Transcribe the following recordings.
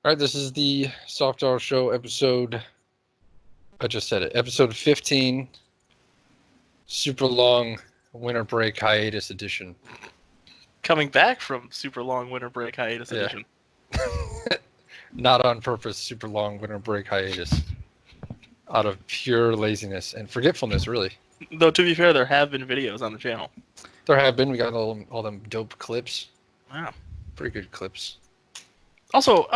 All right, this is the Soft Hour Show episode. I just said it. Episode 15. Super long winter break hiatus edition. Coming back from super long winter break hiatus edition. Not on purpose, super long winter break hiatus. Out of pure laziness and forgetfulness, really. Though, to be fair, there have been videos on the channel. There have been. We got all them dope clips. Wow. Pretty good clips. Also,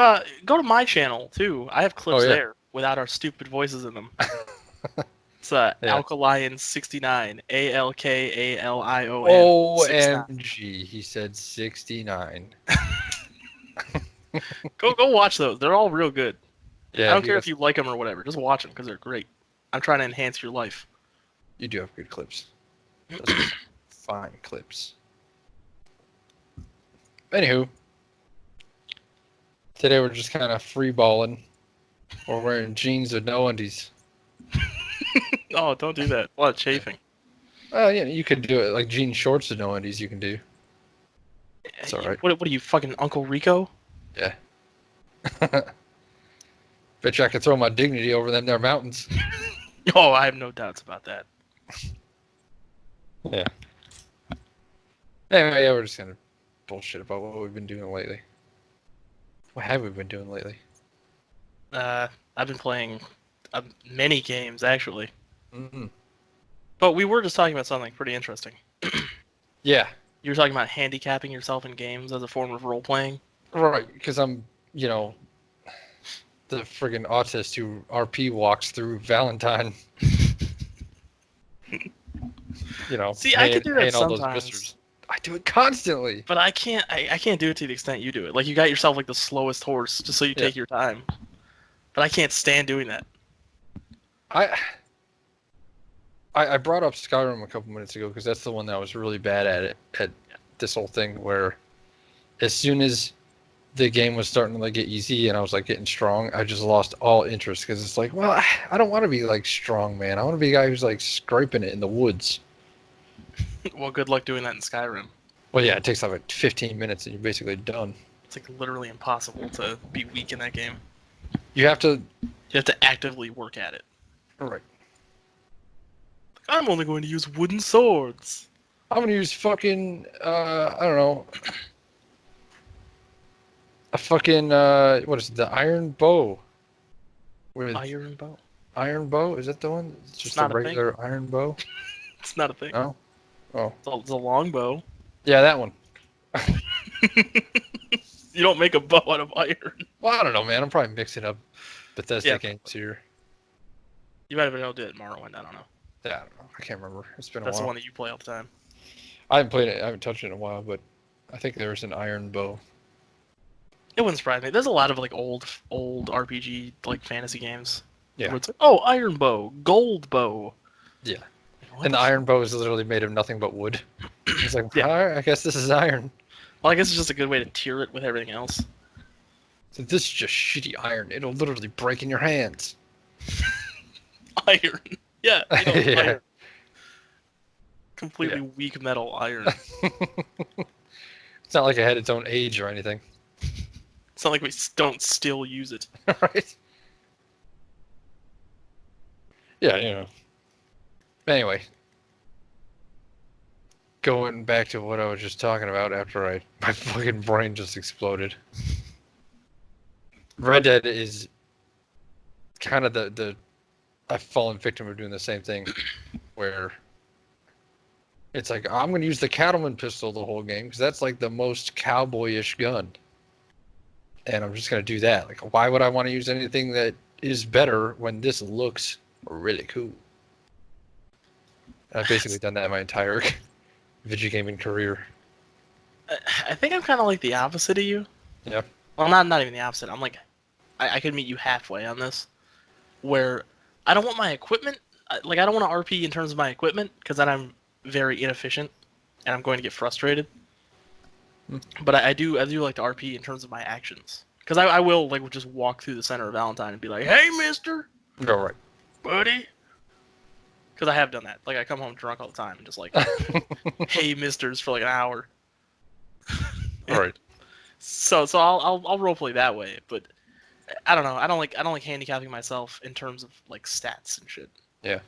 go to my channel, too. I have clips there without our stupid voices in them. It's Alkalion69. ALKALION. OMG, he said 69. Go watch those. They're all real good. Yeah, I don't care if you like them or whatever. Just watch them because they're great. I'm trying to enhance your life. You do have good clips. Fine clips. Anywho, today we're just kind of free balling. We're wearing jeans with no undies. Oh, don't do that. A lot of chafing. Well, yeah, you could do it like jean shorts with no undies. You can do. It's all right. What are you, fucking Uncle Rico? Yeah. Bet you I could throw my dignity over them there mountains. Oh, I have no doubts about that. Yeah. Anyway, yeah, we're just gonna bullshit about what we've been doing lately. What have we been doing lately? I've been playing many games, actually. Mm-hmm. But we were just talking about something pretty interesting. Yeah. You were talking about handicapping yourself in games as a form of role-playing? Right, because I'm, the friggin' autist who RP walks through Valentine. See, I can do that sometimes. All those misters. I do it constantly. But I can't do it to the extent you do it. Like, you got yourself like the slowest horse just so you take your time. But I can't stand doing that. I brought up Skyrim a couple minutes ago because that's the one that I was really bad at this whole thing, where as soon as the game was starting to like get easy and I was like getting strong, I just lost all interest because it's like, well, I don't want to be like strong, man. I want to be a guy who's like scraping it in the woods. Well, good luck doing that in Skyrim. Well, yeah, it takes like 15 minutes and you're basically done. It's like literally impossible to be weak in that game. You have to actively work at it. Right. I'm only going to use wooden swords. I'm going to use fucking, I don't know, a fucking, what is it, the iron bow? Iron bow? Iron bow? Is that the one? It's just a regular iron bow? It's not a thing. No? Oh. It's a long bow. Yeah, that one. You don't make a bow out of iron. Well, I don't know, man. I'm probably mixing up Bethesda games here. You might have been able to do it in Morrowind. I don't know. Yeah, I don't know. I can't remember. It's been a while. That's the one that you play all the time. I haven't played it. I haven't touched it in a while, but I think there's an iron bow. It wouldn't surprise me. There's a lot of like old RPG like fantasy games. Yeah. Where it's like, oh, iron bow, gold bow. Yeah. And the iron bow is literally made of nothing but wood. It's like, all right, I guess this is iron. Well, I guess it's just a good way to tier it with everything else. So this is just shitty iron. It'll literally break in your hands. Iron. Yeah. Yeah. Iron. Completely weak metal iron. It's not like it had its own age or anything. It's not like we don't still use it. Right? Yeah, Anyway. Going back to what I was just talking about after my fucking brain just exploded. Red Dead is kind of the I've fallen victim of doing the same thing, where it's like, I'm going to use the cattleman pistol the whole game because that's like the most cowboyish gun. And I'm just going to do that. Like, why would I want to use anything that is better when this looks really cool? I've basically done that my entire video gaming career. I think I'm kind of like the opposite of you. Yeah. Well, not even the opposite. I'm like, I could meet you halfway on this, where I don't want my equipment. Like, I don't want to RP in terms of my equipment because then I'm very inefficient and I'm going to get frustrated. But I do like to RP in terms of my actions, because I will like just walk through the center of Valentine and be like, "Hey, Mister." All right. Buddy. Because I have done that. Like, I come home drunk all the time and just like, hey, misters for like an hour. All right. So I'll roleplay that way, but I don't know. I don't like handicapping myself in terms of like stats and shit. Yeah.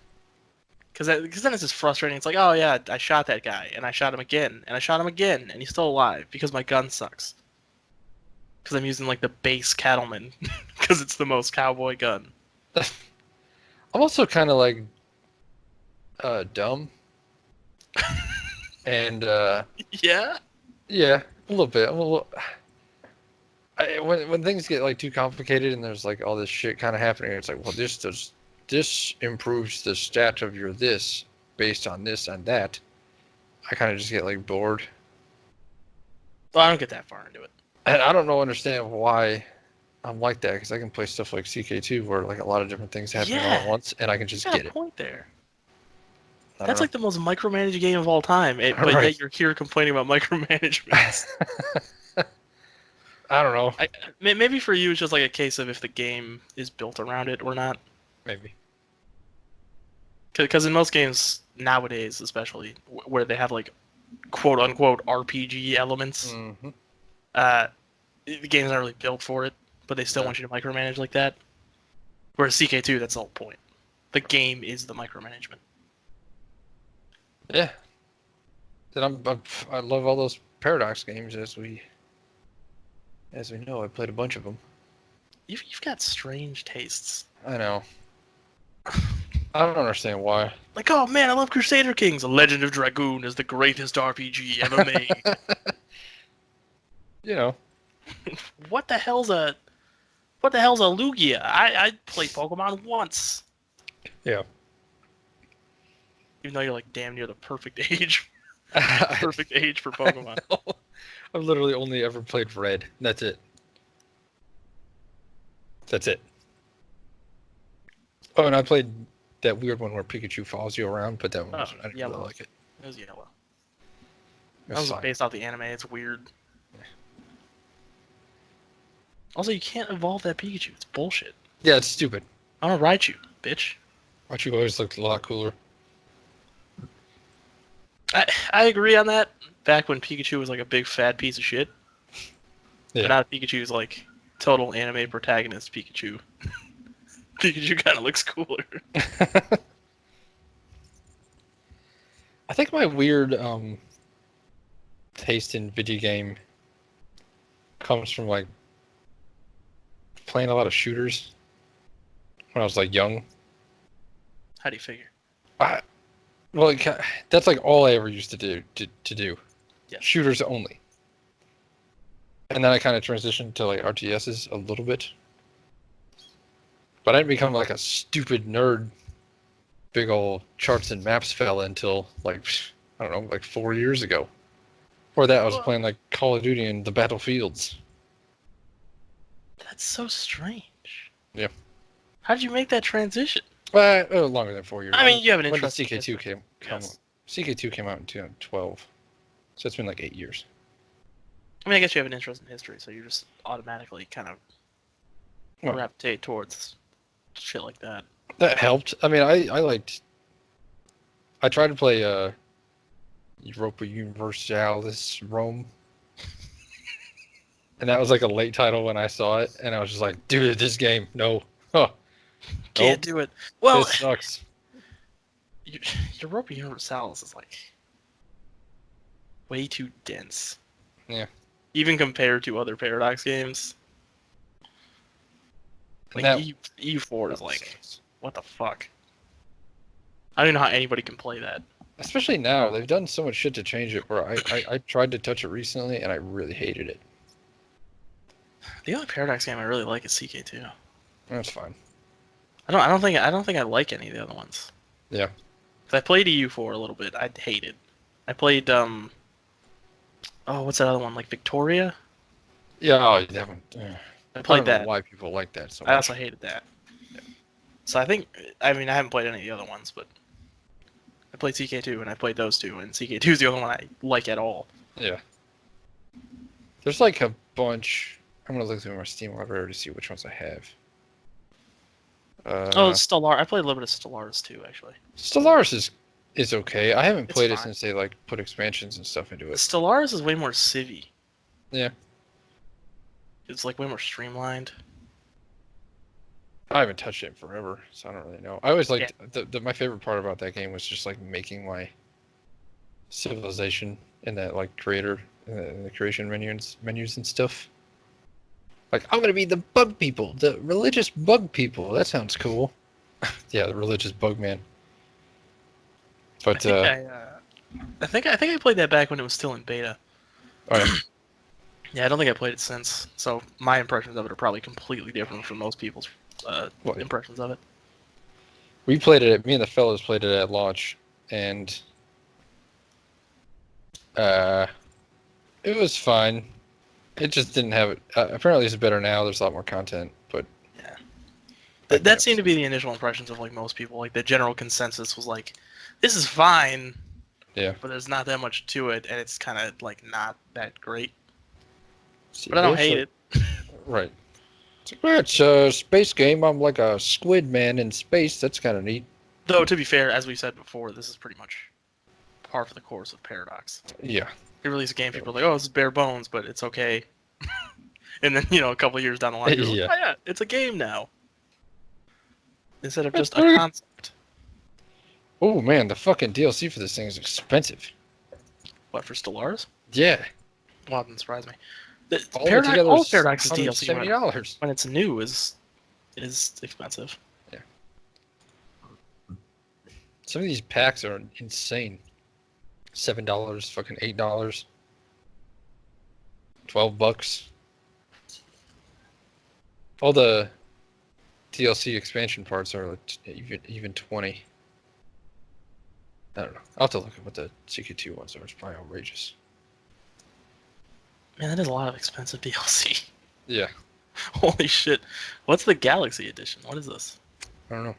Because then it's just frustrating. It's like, oh yeah, I shot that guy, and I shot him again, and I shot him again, and he's still alive because my gun sucks. Because I'm using like the base cattleman, because it's the most cowboy gun. I'm also kind of like dumb, and Yeah. yeah, a little bit. I'm a little. When things get like too complicated and there's like all this shit kind of happening, it's like, well, this improves the stat of your this based on this and that. I kind of just get like bored, Well, I don't get that far into it. and I don't know understand why I'm like that because I can play stuff like CK2 where like a lot of different things happening all at Yeah, once, and I can you just got get a it. point there. I That's don't like the most micromanaged game of all time, but Right. yet you're here complaining about micromanagement. know. I don't know. Maybe for you, it's just like a case of if the game is built around it or not. Maybe. Because in most games nowadays, especially where they have like quote unquote RPG elements, Hmm. uh, the game's not really built for it, but they still Yeah. want you to micromanage like that. Whereas CK2, that's the whole point. The game is the micromanagement. Yeah. Then I love all those Paradox games as we know. I played a bunch of them. You've got strange tastes. I know. I don't understand why. Like, oh man, I love Crusader Kings. Legend of Dragoon is the greatest RPG ever made. You know. what the hell's a what the hell's a Lugia? I played Pokemon once. Yeah. Even though you're like damn near the perfect age, I perfect age for Pokemon. know. I've literally only ever played Red. That's it. That's it. Oh, and I played that weird one where Pikachu follows you around, but that one Oh, was I didn't really yellow. like it. It was yellow. It That was was fine. based off the anime. It's weird. Also, you can't evolve that Pikachu. It's bullshit. Yeah, it's stupid. I don't ride you, bitch. Raichu always looked a lot cooler. I agree on that. Back when Pikachu was like a big fat piece of shit. Yeah. But now Pikachu's like total anime protagonist Pikachu. Pikachu kind of looks cooler. I think my weird taste in video game comes from like playing a lot of shooters when I was like young. How do you figure? I, well, that's like all I ever used to do to do. Yeah. Shooters only. And then I kind of transitioned to like RTSs a little bit. But I didn't become like a stupid nerd, big old charts and maps fella until like, I don't know, like 4 years ago. Before that, I was Well, playing like Call of Duty and the Battlefields. that's so strange. Yeah. How did you make that transition? Longer than 4 years. I mean, you have an When did interesting CK2 history. come? Yes. CK2 came out in 2012, so it's been like 8 years. I mean, I guess you have an interest in history, so you just automatically kind of Well, gravitate towards shit like that. that helped. I mean, I liked. I tried to play Europa Universalis Rome, and that was like a late title when I saw it, and I was just like, dude, this game, no, huh, Can't do it. Well, this sucks. Europa Universalis is like way too dense. Yeah. Even compared to other Paradox games. Like That- EU4 is that like, sucks. what the fuck? I don't even know how anybody can play that. Especially now, they've done so much shit to change it. Where I tried to touch it recently, and I really hated it. The only Paradox game I really like is CK2. That's fine. I don't think I like any of the other ones. Yeah. 'Cause I played EU4 a little bit. I hated. I played oh, what's that other one? Like Victoria? Yeah, oh, that one. I I don't played know that. why people like that so I much. also hated that. So I haven't played any of the other ones, but I played CK2 and I played those two, and CK2 is the only one I like at all. Yeah. There's like a bunch. I'm gonna look through my Steam library to see which ones I have. Oh, Stellar. I played a little bit of Stellaris too, actually. Stellaris is okay. I haven't It's played it fine. since they like put expansions and stuff into it. Stellaris is way more civvy. Yeah. It's like way more streamlined. I haven't touched it in forever, so I don't really know. I always Yeah. liked my favorite part about that game was just like making my civilization in that like creator in the creation menus and stuff. Like I'm gonna be the bug people, the religious bug people. That sounds cool. Yeah, the religious bug man. I But think I think I played that back when it was still in beta. oh yeah, Yeah, I don't think I played it since. So my impressions of it are probably completely different from most people's well, impressions of it. we played it. Me and the fellows played it at launch, and uh, it was fine. It just didn't have it. Apparently, it's better now. There's a lot more content, but Yeah. back then That it seemed was to be the initial impressions of like most people. Like the general consensus was like, this is fine, yeah. but there's not that much to it, and it's kind of like not that great. See, But I don't this hate it. right. It's like, well, it's a space game. I'm like a squid man in space. That's kind of neat. Though to be fair, as we said before, this is pretty much par for the course of Paradox. Yeah. They release a game, people are like, oh, this is bare bones, but it's okay. And then a couple of years down the line, you're like, Yeah. oh yeah, it's a game now instead of That's just a pretty. concept. Oh man, the fucking DLC for this thing is expensive. What for Stellaris? Yeah. Well, that doesn't surprise me. The All of it together All is of Paradox's DLC $170. when it's new is expensive. Yeah. Some of these packs are insane. $7, fucking $8, $12. All the DLC expansion parts are like even 20. I don't know. I'll have to look at what the CQ2 ones are. It's probably outrageous. Man, that is a lot of expensive DLC. Yeah. Holy shit! What's the Galaxy Edition? What is this? I don't know.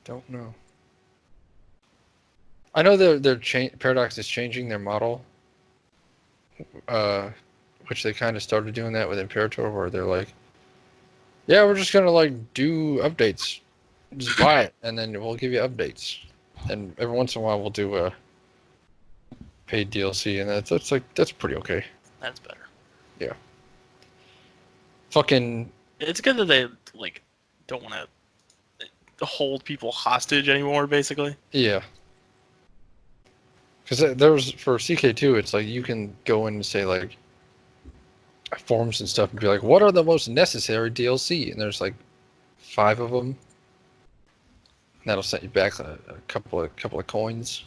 Don't know. I know Paradox is changing their model, which they kind of started doing that with Imperator, where they're like, "Yeah, we're just gonna like do updates, just buy it, and then we'll give you updates." And every once in a while, we'll do a paid DLC, and that's pretty okay. That's better. Fucking It's good that they like don't want to hold people hostage anymore. Basically, yeah. Because there was for CK2, it's like you can go in and say like forums and stuff and be like, "What are the most necessary DLC?" And there's like 5 of them. And that'll set you back a couple of coins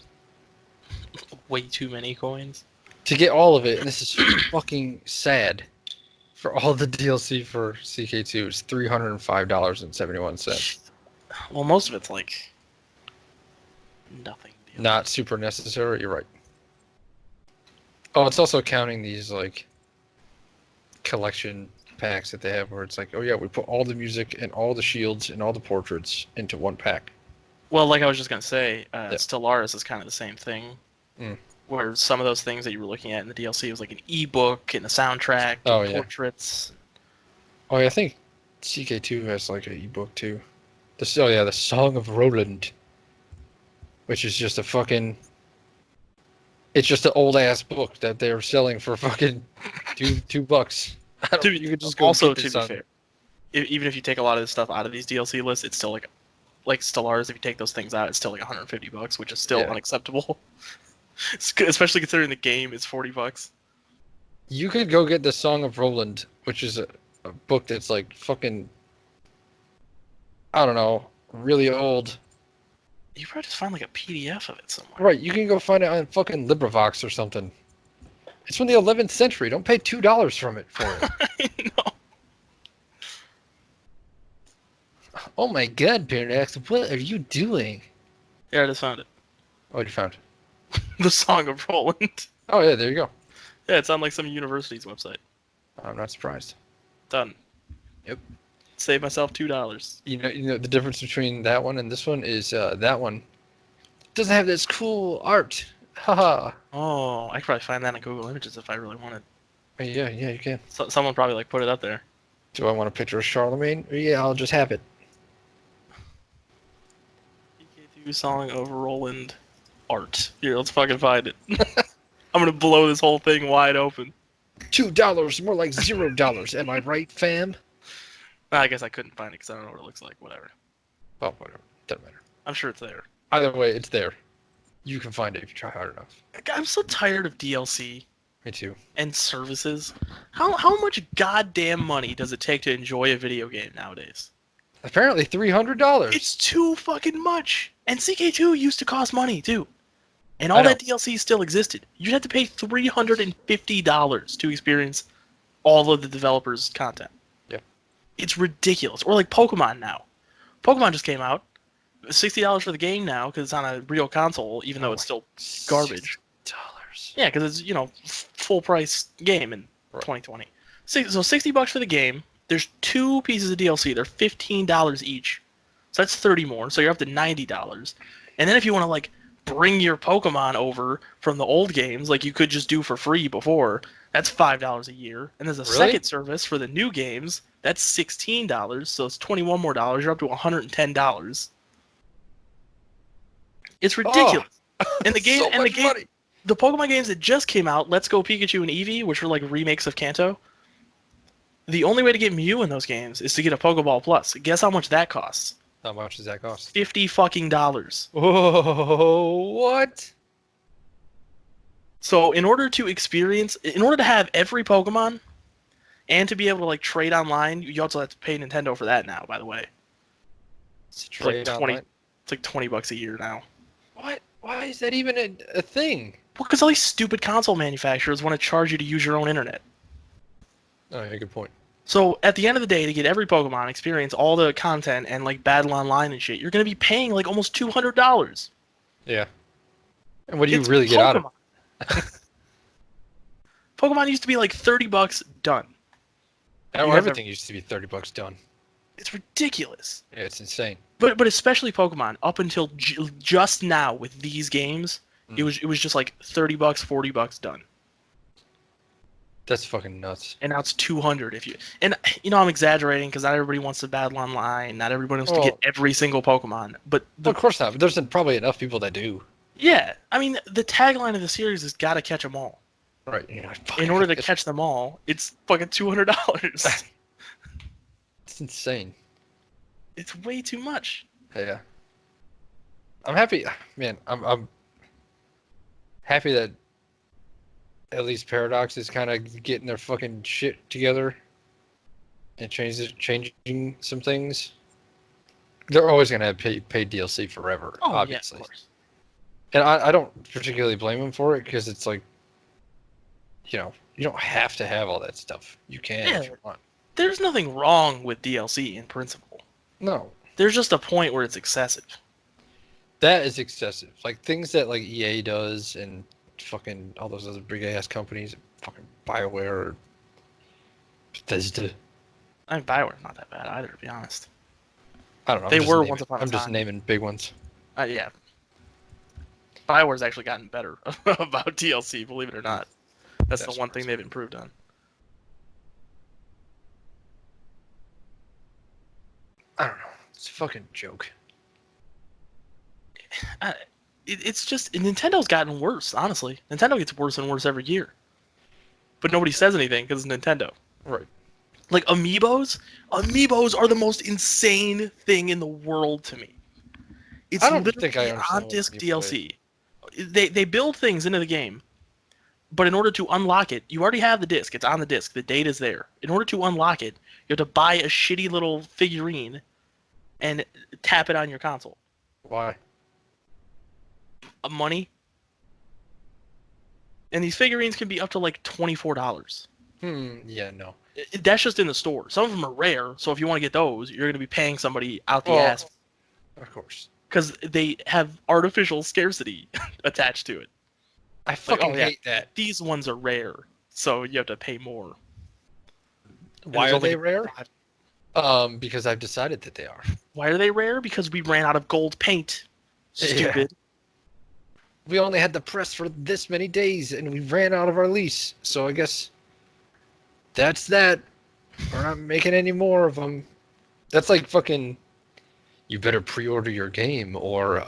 way too many coins. to get all of it. And this is fucking sad. For all the DLC for CK2, it's $305.71. Well, most of it's like nothing. Not super necessary. You're right. Oh, it's also counting these like collection packs that they have where it's like, oh yeah, we put all the music and all the shields and all the portraits into one pack. Well, like I was just gonna say, Yeah. Stellaris is kind of the same thing, where some of those things that you were looking at in the DLC was like an ebook and a soundtrack and Oh, yeah. portraits. Oh yeah, I think CK2 has like an ebook too. The Song of Roland, which is just a fucking. It's just an old ass book that they're selling for fucking $2. You could just go Also, get to this be on- fair, even if you take a lot of this stuff out of these DLC lists, it's still like Stellaris. If you take those things out, it's still like $150, which is still Yeah. unacceptable. Especially considering the game is $40. You could go get the Song of Roland, which is a book that's like fucking. I don't know, really old. You probably just find like a PDF of it somewhere. Right, you can go find it on fucking LibriVox or something. It's from the 11th century. Don't pay $2 from it for it. I know. Oh my god, Paradox, what are you doing? Yeah, I just found it. Oh, you found. The Song of Roland. Oh yeah, there you go. Yeah, it's on like some university's website. I'm not surprised. Done. Yep. Save myself $2. You know the difference between that one and this one is that one doesn't have this cool art. Haha. Oh, I could probably find that in Google Images if I really wanted. Yeah, you can. Someone probably like put it up there. Do I want a picture of Charlemagne? Yeah, I'll just have it. PK2 Song of Roland art. Here, let's fucking find it. I'm gonna blow this whole thing wide open. $2, more like $0. Am I right, fam? I guess I couldn't find it because I don't know what it looks like. Whatever. Oh, whatever. Doesn't matter. I'm sure it's there. Either way, it's there. You can find it if you try hard enough. I'm so tired of DLC Me too. and services. How much goddamn money does it take to enjoy a video game nowadays? Apparently $300. It's too fucking much. And CK2 used to cost money too. And I all know. that DLC still existed. You'd have to pay $350 to experience all of the developers' content. Yeah. It's ridiculous. Or like Pokemon now. Pokemon just came out. $60 for the game now because it's on a real console, even though it's still garbage. $60. Yeah, because it's, full price game in 2020. So $60 for the game. There's 2 pieces of DLC. They're $15 each. So that's 30 more. So you're up to $90. And then if you want to like bring your Pokemon over from the old games, like you could just do for free before, that's $5 a year. And there's a second service for the new games. That's $16. So it's 21 more dollars. You're up to $110. It's ridiculous. And the game, money. the Pokemon games that just came out, Let's Go Pikachu and Eevee, which were like remakes of Kanto. The only way to get Mew in those games is to get a Pokeball Plus. Guess how much that costs? How much does that cost? $50 fucking dollars. Oh, what? So in order to have every Pokemon, and to be able to like trade online, you also have to pay Nintendo for that now. By the way, It's it's like online? It's like $20 a year now. What? Why is that even a thing? Well, because all these stupid console manufacturers want to charge you to use your own internet. Oh, yeah, good point. So at the end of the day, to get every Pokemon, experience all the content and like battle online and shit, you're gonna be paying like almost $200. Yeah. And what do you It's really get out of it? Pokemon used to be like $30 done. Now everything used to be $30 done. It's ridiculous. Yeah, it's insane. But especially Pokemon, up until just now with these games, it was just like $30, $40 done. That's fucking nuts. And now it's 200 if you. And I'm exaggerating because not everybody wants to battle online. Not everybody wants to get every single Pokemon. But of course not. But there's probably enough people that do. Yeah, I mean the tagline of the series is "Gotta catch them all." Right. In order to catch them all, it's fucking $200. It's insane. It's way too much. Yeah. I'm happy, man. I'm happy that at least Paradox is kind of getting their fucking shit together and changing some things. They're always gonna have paid DLC forever, obviously. Yeah, of course. And I don't particularly blame them for it because it's like, you don't have to have all that stuff. You can if you want. There's nothing wrong with DLC in principle. No. There's just a point where it's excessive. That is excessive. Like things that like EA does and fucking all those other big ass companies, fucking BioWare or Bethesda. I mean, BioWare's not that bad either, to be honest. I don't know. They were once upon a time. I'm just naming big ones. Yeah. BioWare's actually gotten better about DLC, believe it or not. That's the one thing they've improved on. I don't know. It's a fucking joke. It's just Nintendo's gotten worse, honestly. Nintendo gets worse and worse every year. But nobody says anything because it's Nintendo. Right. Like Amiibos are the most insane thing in the world to me. It's I don't think I understand on-disc DLC. They build things into the game, but in order to unlock it, you already have the disc. It's on the disc. The data's there. In order to unlock it, you have to buy a shitty little figurine and tap it on your console. Why? Money. And these figurines can be up to like $24. Yeah, no. That's just in the store. Some of them are rare, so if you want to get those, you're going to be paying somebody out the ass. Of course. Because they have artificial scarcity attached to it. I fucking hate that. These ones are rare, so you have to pay more. Why are they rare? Because I've decided that they are. Why are they rare? Because we ran out of gold paint. Stupid. Yeah. We only had the press for this many days, and we ran out of our lease. So I guess that's that. We're not making any more of them. That's like fucking. You better pre-order your game, or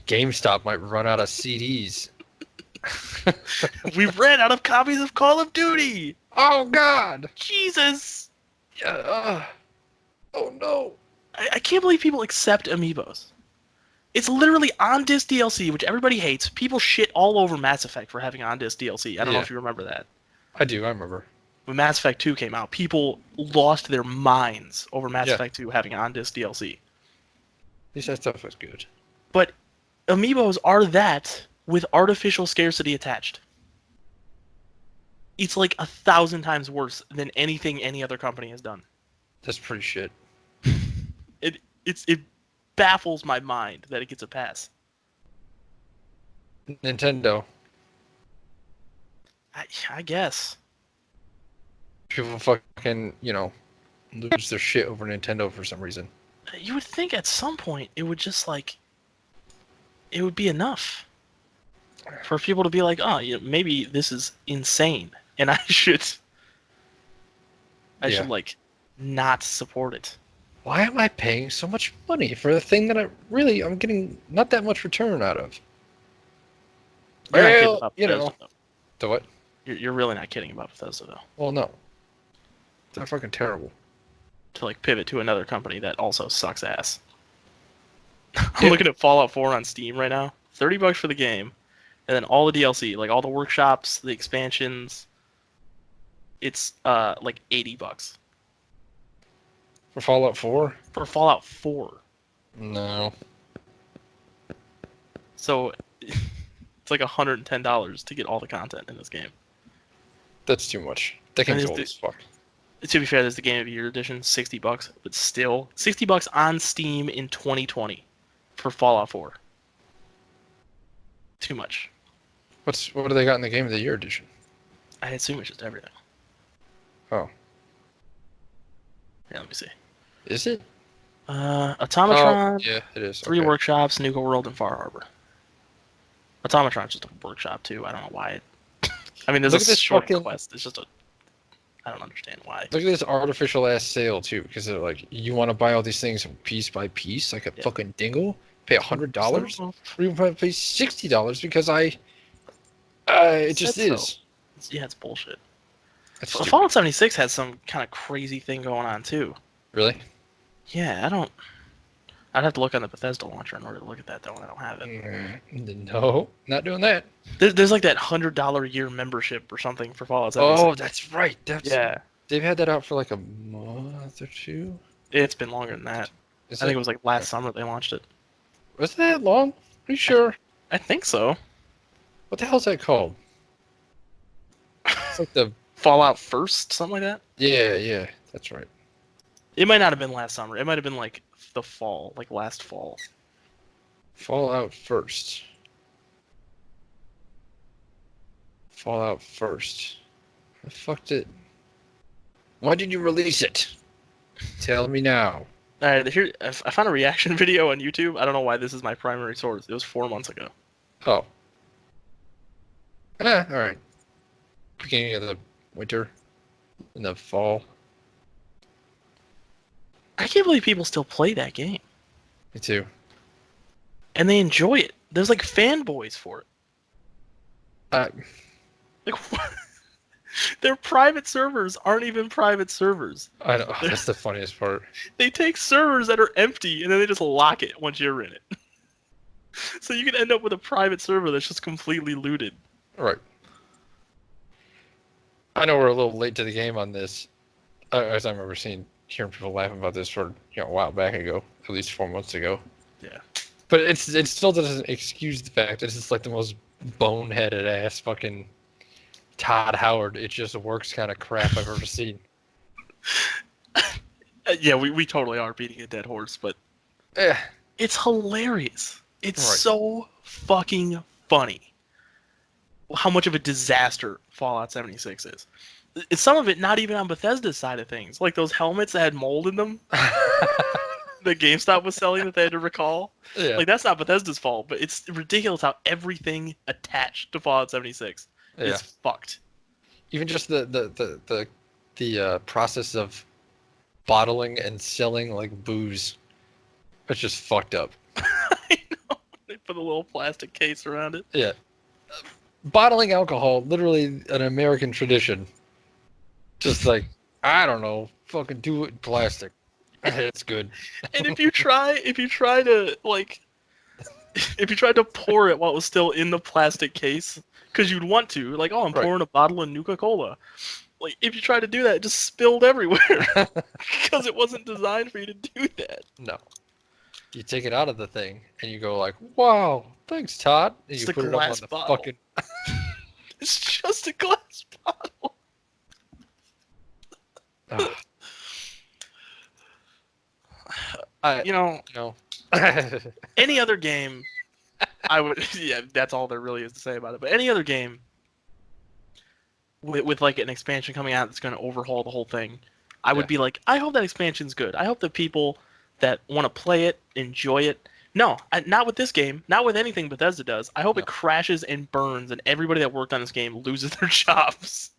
GameStop might run out of CDs. We ran out of copies of Call of Duty. Oh God! Jesus. Yeah. Oh no! I can't believe people accept amiibos. It's literally on-disc DLC, which everybody hates. People shit all over Mass Effect for having on-disc DLC. I don't know Yeah, if you remember that. I do. I remember. When Mass Effect 2 came out, people lost their minds over Mass Yeah. Effect 2 having on-disc DLC. At least that stuff was good. But amiibos are that with artificial scarcity attached. It's like 1,000 times worse than anything any other company has done. That's pretty shit. It baffles my mind that it gets a pass. Nintendo. I guess. People fucking, lose their shit over Nintendo for some reason. You would think at some point it would just it would be enough for people to be like, oh, maybe this is insane, and I should like not support it. Why am I paying so much money for a thing that I'm getting not that much return out of? You're not kidding Well, about Bethesda, though. The what? You're really not kidding about Bethesda, though. Well, no. They're fucking terrible. To pivot to another company that also sucks ass. I'm looking at Fallout 4 on Steam right now. $30 for the game, and then all the DLC, like all the workshops, the expansions. It's like $80 For Fallout 4? for Fallout 4. No. So it's like $110 to get all the content in this game. That's too much. That game's old as fuck. To be fair, there's the Game of the Year edition, $60, but still $60 on Steam in 2020 for Fallout 4. Too much. What do they got in the Game of the Year edition? I assume it's just everything. Oh. Yeah, let me see. Is it? Automatron, Oh, yeah, it is. 3 Okay. workshops, Nuka World, and Far Harbor. Automatron's just a workshop too. I don't know why it. I mean, there's Look a at this short fucking- quest. It's just a. I don't understand why. Look at this artificial ass sale too, because they're like, you want to buy all these things piece by piece, like a fucking dingle. Pay $100. Or you want to pay $60 because it just Said so. is. Yeah, it's bullshit. That's Well, stupid. Fallout 76 has some kind of crazy thing going on too. Really? Yeah, I don't. I'd have to look on the Bethesda launcher in order to look at that though, and I don't have it. No, not doing that. There's like that $100 a year membership or something for Fallout 76. Oh, that's right. Yeah, They've had that out for like a month or two. it's been longer than that. I think it was like last summer they launched it. Was that long? Are you sure? I think so. What the hell's that called? It's like the Fallout First, something like that. yeah, that's right. It might not have been last summer. It might have been like the fall, like last fall. Fallout First. Fallout First. I fucked it. Why did you release it? Tell me now. All right, here I found a reaction video on YouTube. I don't know why this is my primary source. It was 4 months ago. Oh. All right. Beginning of the winter, in the fall. I can't believe people still play that game Me too. and they enjoy it. There's like fanboys for it. Like, what? Their private servers aren't even private servers. I know. That's the funniest part. They take servers that are empty and then they just lock it once you're in it. So you can end up with a private server that's just completely looted. All right. I know we're a little late to the game on this. As I remember hearing people laughing about this for a while back ago, at least 4 months ago. Yeah. But it still doesn't excuse the fact that it's just like the most boneheaded ass fucking Todd Howard. It just works kind of crap I've ever seen. Yeah, we totally are beating a dead horse, but Eh. it's hilarious. It's Right. so fucking funny how much of a disaster Fallout 76 is. It's some of it not even on Bethesda's side of things. Like those helmets that had mold in them that GameStop was selling that they had to recall. Yeah. Like that's not Bethesda's fault, but it's ridiculous how everything attached to Fallout 76 is fucked. Even just the process of bottling and selling like booze, it's just fucked up. I know. They put a little plastic case around it. Yeah. bottling alcohol, literally an American tradition. Just like, I don't know, fucking do it in plastic. It's good. And if you try to like, if you tried to pour it while it was still in the plastic case, because you'd want to, like, oh, I'm Right. pouring a bottle of Nuka-Cola. Like, if you try to do that, it just spilled everywhere because it wasn't designed for you to do that. No. You take it out of the thing and you go like, wow, thanks, Todd. And It's you a put it up on glass the bottle. fucking. It's just a glass bottle. Oh, You know, you know. any other game, I would. Yeah, that's all there really is to say about it. But any other game with like an expansion coming out that's going to overhaul the whole thing, I would Yeah. be like, I hope that expansion's good. I hope the people that want to play it enjoy it. No, not with this game. Not with anything Bethesda does. I hope No. it crashes and burns, and everybody that worked on this game loses their jobs.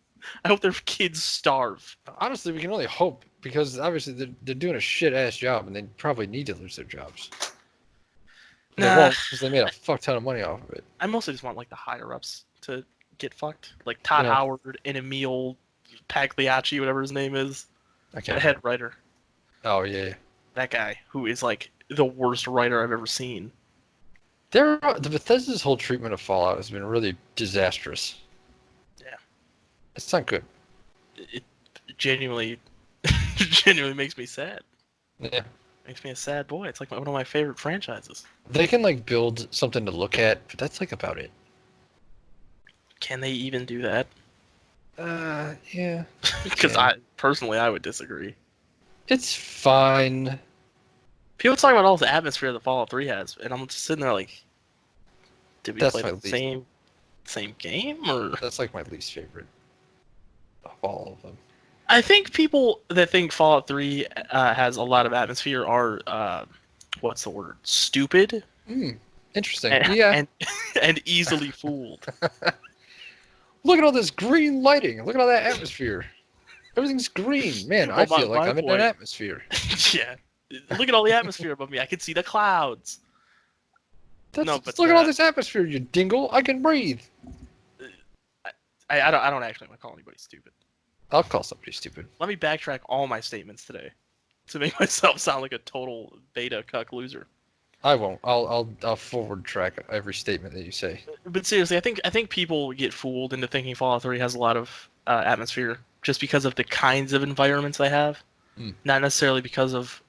I hope their kids starve. Honestly, we can only hope because obviously they're doing a shit ass job and they probably need to lose their jobs. But they Nah, won't because they made a fuck ton of money off of it. I mostly just want like the higher ups to get fucked, like Todd You know, Howard and Emil Pagliacci, whatever his name is, I the can't. head writer. Oh yeah. That guy who is like the worst writer I've ever seen. The Bethesda's whole treatment of Fallout has been really disastrous. Yeah. It's not good. It genuinely, genuinely makes me sad. Yeah. Makes me a sad boy. It's like one of my favorite franchises. They can like build something to look at, but that's like about it. Can they even do that? Yeah. Because can. I would disagree. It's fine. People talk about all the atmosphere that Fallout 3 has, and I'm just sitting there like, did we That's play my the least. same game or? That's like my least favorite of all of them. I think people that think Fallout 3 has a lot of atmosphere are, what's the word? Stupid Interesting. and Yeah. and easily fooled. Look at all this green lighting. Look at all that atmosphere. Everything's green. Man, Well, I feel like my I'm in point- an atmosphere. Yeah. Look at all the atmosphere above me. I can see the clouds. No, but Look at all this atmosphere, you dingle. I can breathe. I don't actually want to call anybody stupid. I'll call somebody stupid. Let me backtrack all my statements today to make myself sound like a total beta cuck loser. I won't. I'll forward track every statement that you say. But seriously, I think people get fooled into thinking Fallout 3 has a lot of atmosphere just because of the kinds of environments they have, not necessarily because of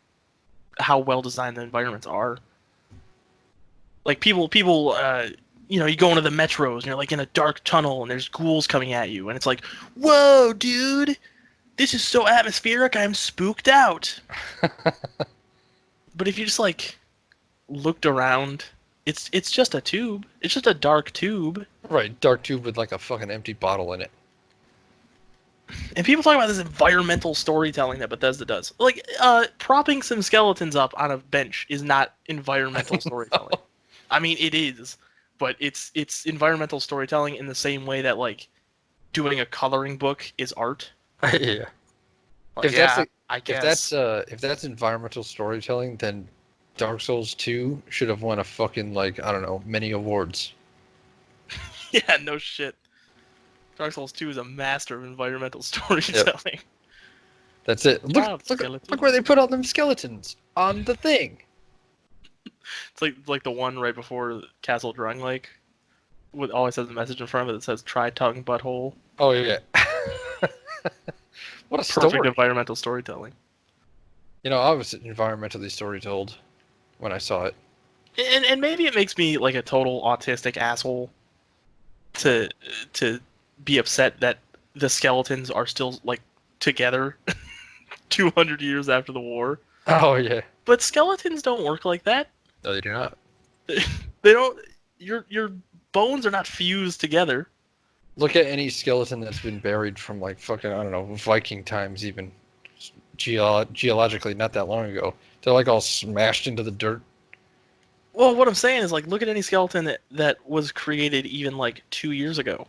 how well designed the environments are. Like people, you know, you go into the metros and you're like in a dark tunnel and there's ghouls coming at you, and it's like, whoa, dude, this is so atmospheric. I'm spooked out. But if you just like looked around, it's just a tube. It's just a dark tube. Right, dark tube with like a fucking empty bottle in it. And people talk about this environmental storytelling that Bethesda does. Like, propping some skeletons up on a bench is not environmental storytelling. I mean, it is, but it's environmental storytelling in the same way that like doing a coloring book is art. Yeah. Like, If that's I guess. if that's environmental storytelling, then Dark Souls 2 should have won a fucking like I don't know many awards. Yeah, no shit. Dark Souls 2 is a master of environmental storytelling. That's it. Wow, Look where they put all them skeletons on the thing. It's like the one right before Castle Drawing Lake, with always has a message in front of it that says "Try tongue butthole." Oh yeah. What a Perfect story. environmental storytelling. You know, I was environmentally story told when I saw it. And maybe it makes me like a total autistic asshole to be upset that the skeletons are still like together 200 years after the war. Oh yeah. But skeletons don't work like that. No, they do not. They don't. Your bones are not fused together. Look at any skeleton that's been buried from like fucking I don't know Viking times, even geologically not that long ago. They're like all smashed into the dirt. Well, what I'm saying is like look at any skeleton that was created even like 2 years ago.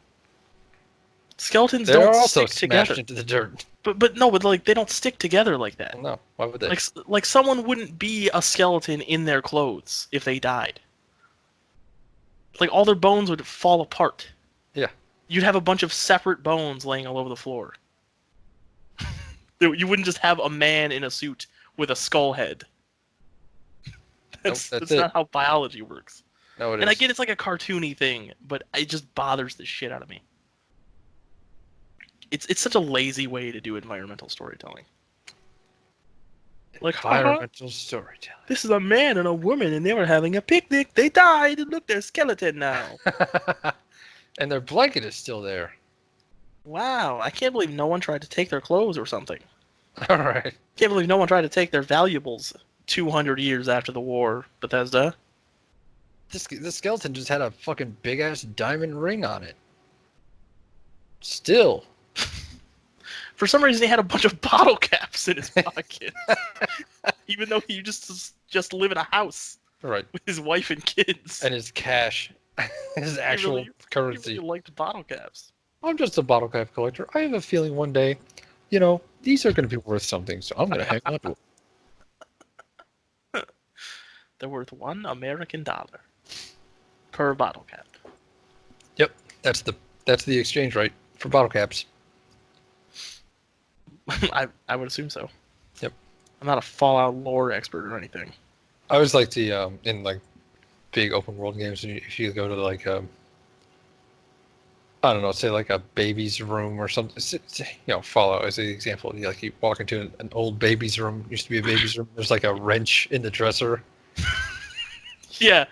Skeletons They're don't also stick smashed together. into the dirt. But no, but like they don't stick together like that. Well, no, why would they? Like someone wouldn't be a skeleton in their clothes if they died. Like all their bones would fall apart. Yeah, you'd have a bunch of separate bones laying all over the floor. You wouldn't just have a man in a suit with a skull head. That's it. not how biology works. No, it And I is. get it's like a cartoony thing, but it just bothers the shit out of me. It's such a lazy way to do environmental storytelling. Like, Environmental storytelling. this is a man and a woman, and they were having a picnic. They died, and look, they're skeleton now. And their blanket is still there. Wow, I can't believe no one tried to take their clothes or something. All right. Can't believe no one tried to take their valuables 200 years after the war, Bethesda. This skeleton just had a fucking big ass diamond ring on it. Still. For some reason, he had a bunch of bottle caps in his pocket. Even though he just live in a house Right. with his wife and kids. And his cash. His actual currency. He really liked bottle caps. I'm just a bottle cap collector. I have a feeling one day, you know, these are going to be worth something, so I'm going to hang on to them. They're worth $1 American per bottle cap. Yep, that's the exchange rate for bottle caps. I would assume so. Yep. I'm not a Fallout lore expert or anything. I always like the in like big open world games, if you go to like I don't know, say like a baby's room or something. You know, Fallout as an example. You walk into an old baby's room. Used to be a baby's room. There's like a wrench in the dresser. Yeah.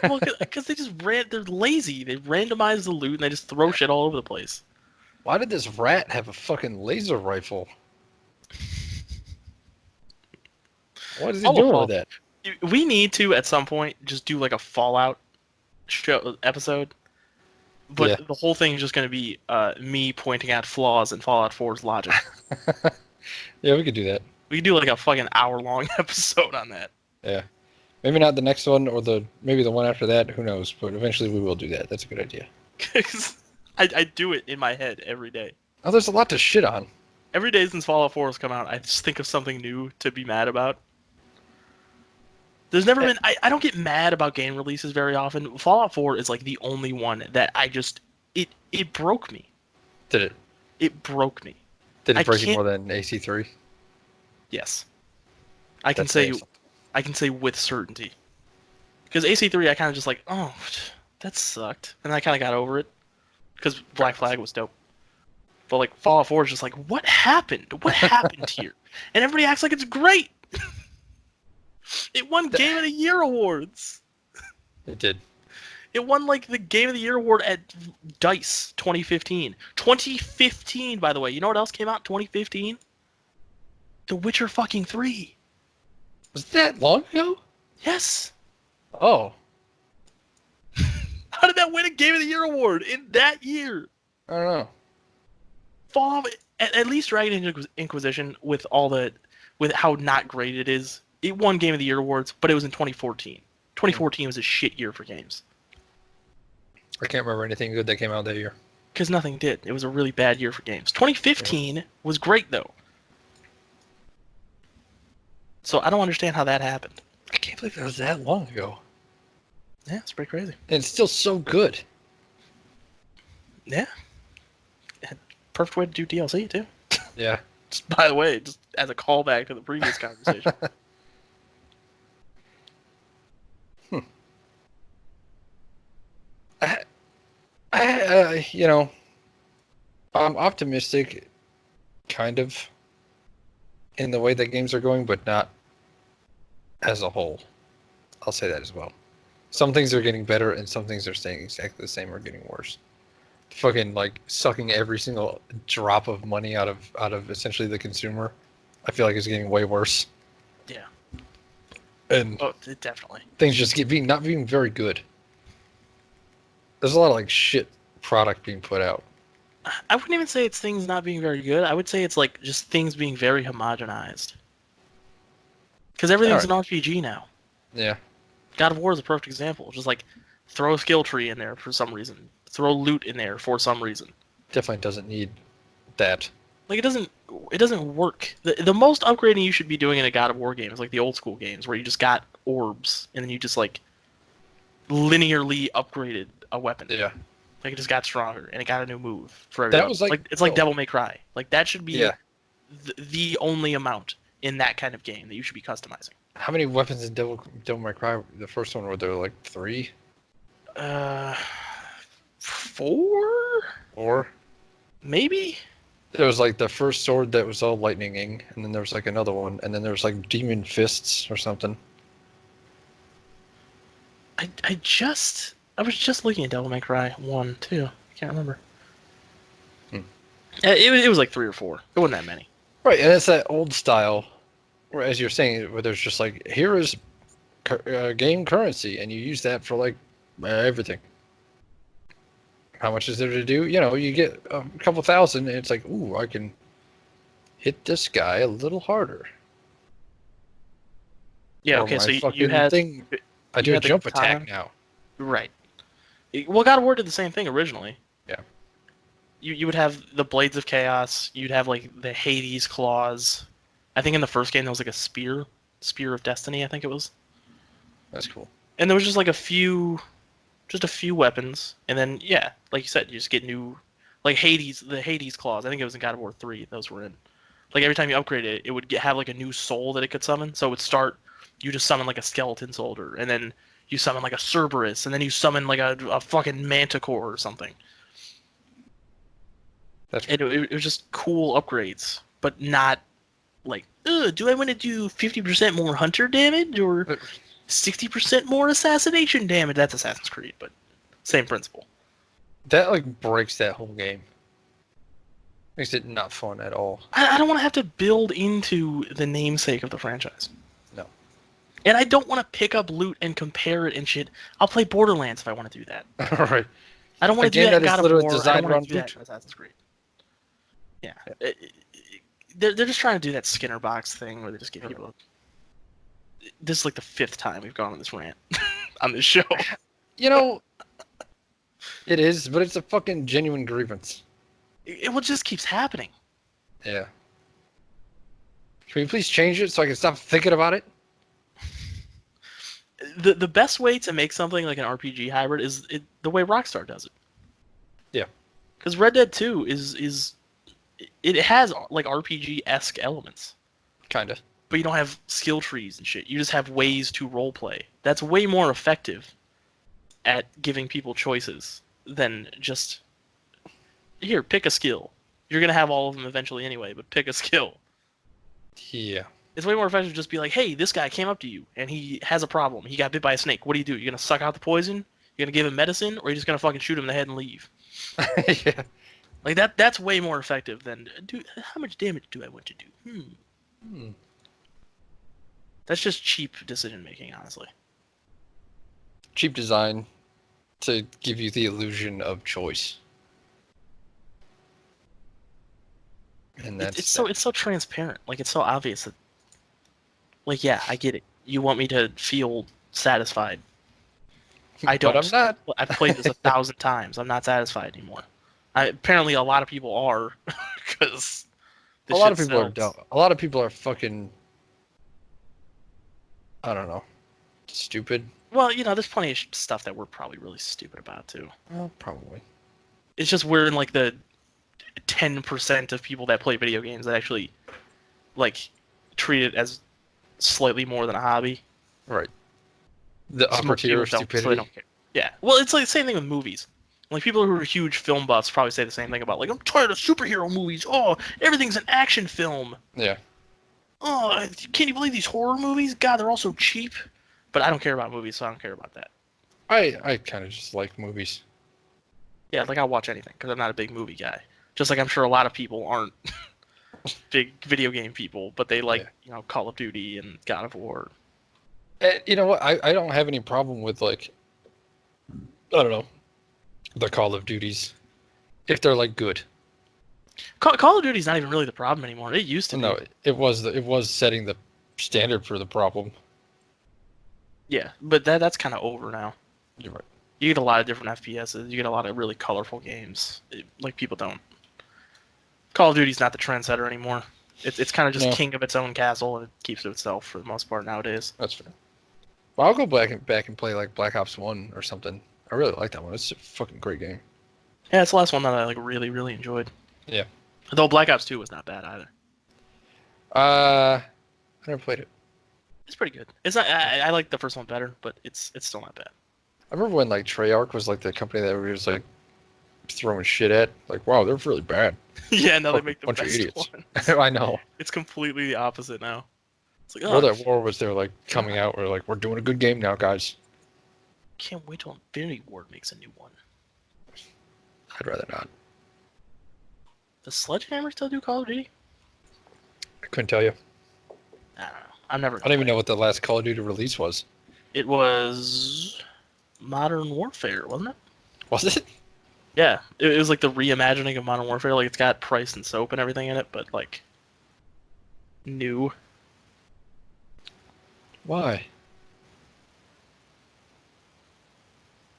Well, because they're lazy. They randomize the loot and they just throw shit all over the place. Why did this rat have a fucking laser rifle? What is he doing with that? We need to, at some point, just do like a Fallout episode. But Yeah. the whole thing is just going to be me pointing out flaws in Fallout 4's logic. Yeah, we could do that. We could do like a fucking hour-long episode on that. Yeah. Maybe not the next one or maybe the one after that. Who knows? But eventually we will do that. That's a good idea. Because I do it in my head every day. Oh, there's a lot to shit on. Every day since Fallout 4 has come out, I just think of something new to be mad about. There's never been... I don't get mad about game releases very often. Fallout 4 is like the only one that I just... It broke me. Did it? It broke me. Did it break you more than AC3? Yes. I can say with certainty. Because AC3, I kind of just like, oh, that sucked. And I kind of got over it. Because Black Flag was dope. But like Fallout 4 is just like, what happened? What happened here? And everybody acts like it's great. It won Game of the Year awards. It did. It won like the Game of the Year award at DICE 2015. 2015, by the way. You know what else came out in 2015? The Witcher fucking 3. Was that long ago? Yes. Oh. How did that win a Game of the Year award in that year? I don't know. Fallout, at least Dragon Age Inquisition, with how not great it is, it won Game of the Year awards, but it was in 2014. 2014 was a shit year for games. I can't remember anything good that came out that year. Because nothing did. It was a really bad year for games. 2015 was great, though. So I don't understand how that happened. I can't believe it was that long ago. Yeah, it's pretty crazy. And it's still so good. Yeah. Perfect way to do DLC, too. Yeah. Just, by the way, just as a callback to the previous conversation. You know, I'm optimistic, kind of, in the way that games are going, but not as a whole. I'll say that as well. Some things are getting better, and some things are staying exactly the same or getting worse. Fucking like sucking every single drop of money out of essentially the consumer, I feel like it's getting way worse. Yeah. And definitely. Things just not being very good. There's a lot of like shit product being put out. I wouldn't even say it's things not being very good. I would say it's like just things being very homogenized. Because everything's an RPG now. Yeah. God of War is a perfect example. Just like throw a skill tree in there for some reason. Throw loot in there for some reason. Definitely doesn't need that. Like it doesn't work. The most upgrading you should be doing in a God of War game is like the old school games where you just got orbs and then you just like linearly upgraded a weapon. Yeah. Like it just got stronger and it got a new move for That everyone. was like, It's like Devil May Cry. Like that should be yeah. the only amount in that kind of game that you should be customizing. How many weapons in Devil May Cry? The first one, were there like 3? Uh, 4 Or maybe. there was like the first sword that was all lightninging, and then there was like another one, and then there was like demon fists or something. I was just looking at Devil May Cry 1 too. I can't remember. Hmm. It was like 3 or 4. It wasn't that many. Right, and it's that old style, where as you're saying, where there's just like, here is game currency, and you use that for like everything. How much is there to do? You know, you get a couple thousand, and it's like, ooh, I can hit this guy a little harder. Yeah. Or Okay. my So you fucking had thing, I you do a had the jump katana. attack now. Right. Well, God of War did the same thing originally. Yeah. You would have the Blades of Chaos. You'd have like the Hades claws. I think in the first game there was like a spear of destiny. I think it was. That's cool. And there was just like just a few weapons, and then yeah, like you said, you just get new, like the Hades claws. I think it was in God of War 3. Those were in. Like every time you upgrade it, it would have like a new soul that it could summon. So it would start, you just summon like a skeleton soldier, and then you summon like a Cerberus, and then you summon like a fucking Manticore or something. That's And it was just cool upgrades, but not like, do I want to do 50% more hunter damage or 60% more assassination damage? That's Assassin's Creed, but same principle. that like breaks that whole game. Makes it not fun at all. I don't want to have to build into the namesake of the franchise. No. And I don't want to pick up loot and compare it and shit. I'll play Borderlands if I want to do that. All right. I don't want to do Again, that in that is God of literally War. I designed don't around want to do that loot. in Assassin's Creed. Yeah. They're just trying to do that Skinner box thing where they just give people. This is like the 5th time we've gone on this rant on this show. You know, it is, but it's a fucking genuine grievance. It just keeps happening. Yeah. Can we please change it so I can stop thinking about it? The best way to make something like an RPG hybrid is the way Rockstar does it. Yeah. Because Red Dead 2 it has like RPG-esque elements. Kinda. But you don't have skill trees and shit. You just have ways to roleplay. That's way more effective at giving people choices than just, here, pick a skill. You're going to have all of them eventually anyway, but pick a skill. Yeah. It's way more effective to just be like, hey, this guy came up to you, and he has a problem. He got bit by a snake. What do? You're going to suck out the poison? You're going to give him medicine? Or are you just going to fucking shoot him in the head and leave? Yeah. Like, that's way more effective than, dude, how much damage do I want to do? That's just cheap decision-making, honestly. Cheap design to give you the illusion of choice. And that's It's so transparent. Like, it's so obvious that, like, yeah, I get it. You want me to feel satisfied. I don't. But I'm not. I've played this 1,000 times. I'm not satisfied anymore. Apparently, a lot of people are, because A lot of people are dumb. A lot of people are fucking, I don't know, stupid. Well, you know, there's plenty of stuff that we're probably really stupid about too. Well, probably. It's just we're in like the 10% of people that play video games that actually like treat it as slightly more than a hobby. Right. The upper Most tier people of don't, so stupidity. they don't care. Yeah. Well, it's like the same thing with movies. Like people who are huge film buffs probably say the same thing about like, I'm tired of superhero movies. Oh, everything's an action film. Yeah. Oh, can you believe these horror movies? God, they're all so cheap. But I don't care about movies, so I don't care about that. I kind of just like movies. Yeah, like I'll watch anything because I'm not a big movie guy. Just like I'm sure a lot of people aren't big video game people, but they like Call of Duty and God of War. You know what? I don't have any problem with like, I don't know, the Call of Duties, if they're like good. Call of Duty's not even really the problem anymore. It used to be. No, it was setting the standard for the problem. Yeah, but that's kind of over now. You're right. You get a lot of different FPSs. You get a lot of really colorful games. Like people don't. Call of Duty's not the trendsetter anymore. It's kind of just king of its own castle, and it keeps to itself for the most part nowadays. That's fair. Well, I'll go back and play like Black Ops 1 or something. I really like that one. It's a fucking great game. Yeah, it's the last one that I like really, really enjoyed. Yeah. Though Black Ops 2 was not bad either. I never played it. It's pretty good. It's not. I like the first one better, but it's still not bad. I remember when like Treyarch was like the company that we was like throwing shit at. Like, wow, they're really bad. Yeah, now they Fucking make the bunch of best idiots. one. I know. It's completely the opposite now. It's like, World oh, at War was there like coming out. We're like, we're doing a good game now, guys. can't wait till Infinity Ward makes a new one. I'd rather not. Does Sledgehammer still do Call of Duty? I couldn't tell you. I don't know. I've never. I don't even know what the last Call of Duty release was. It was Modern Warfare, wasn't it? Was it? Yeah, it was like the reimagining of Modern Warfare. Like it's got Price and Soap and everything in it, but like new. Why?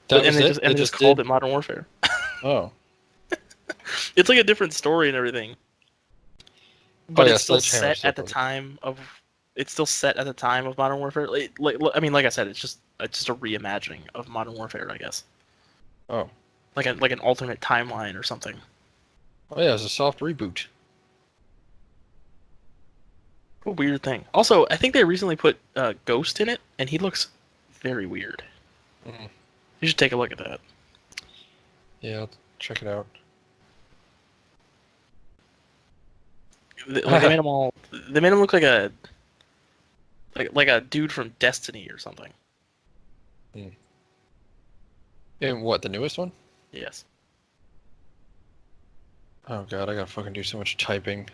But, That was it? they just called it Modern Warfare. Oh. It's like a different story and everything. But Oh, yeah, it's still Sledgehammer set at the does it. time of. It's still set at the time of Modern Warfare. I mean, like I said, it's just a reimagining of Modern Warfare, I guess. Oh. Like an alternate timeline or something. Oh yeah, it was a soft reboot. A weird thing. Also, I think they recently put Ghost in it, and he looks very weird. Mm. You should take a look at that. Yeah, I'll check it out. Like they made him all. They made him look like a. Like a dude from Destiny or something. And what, the newest one? Yes. Oh god, I gotta fucking do so much typing.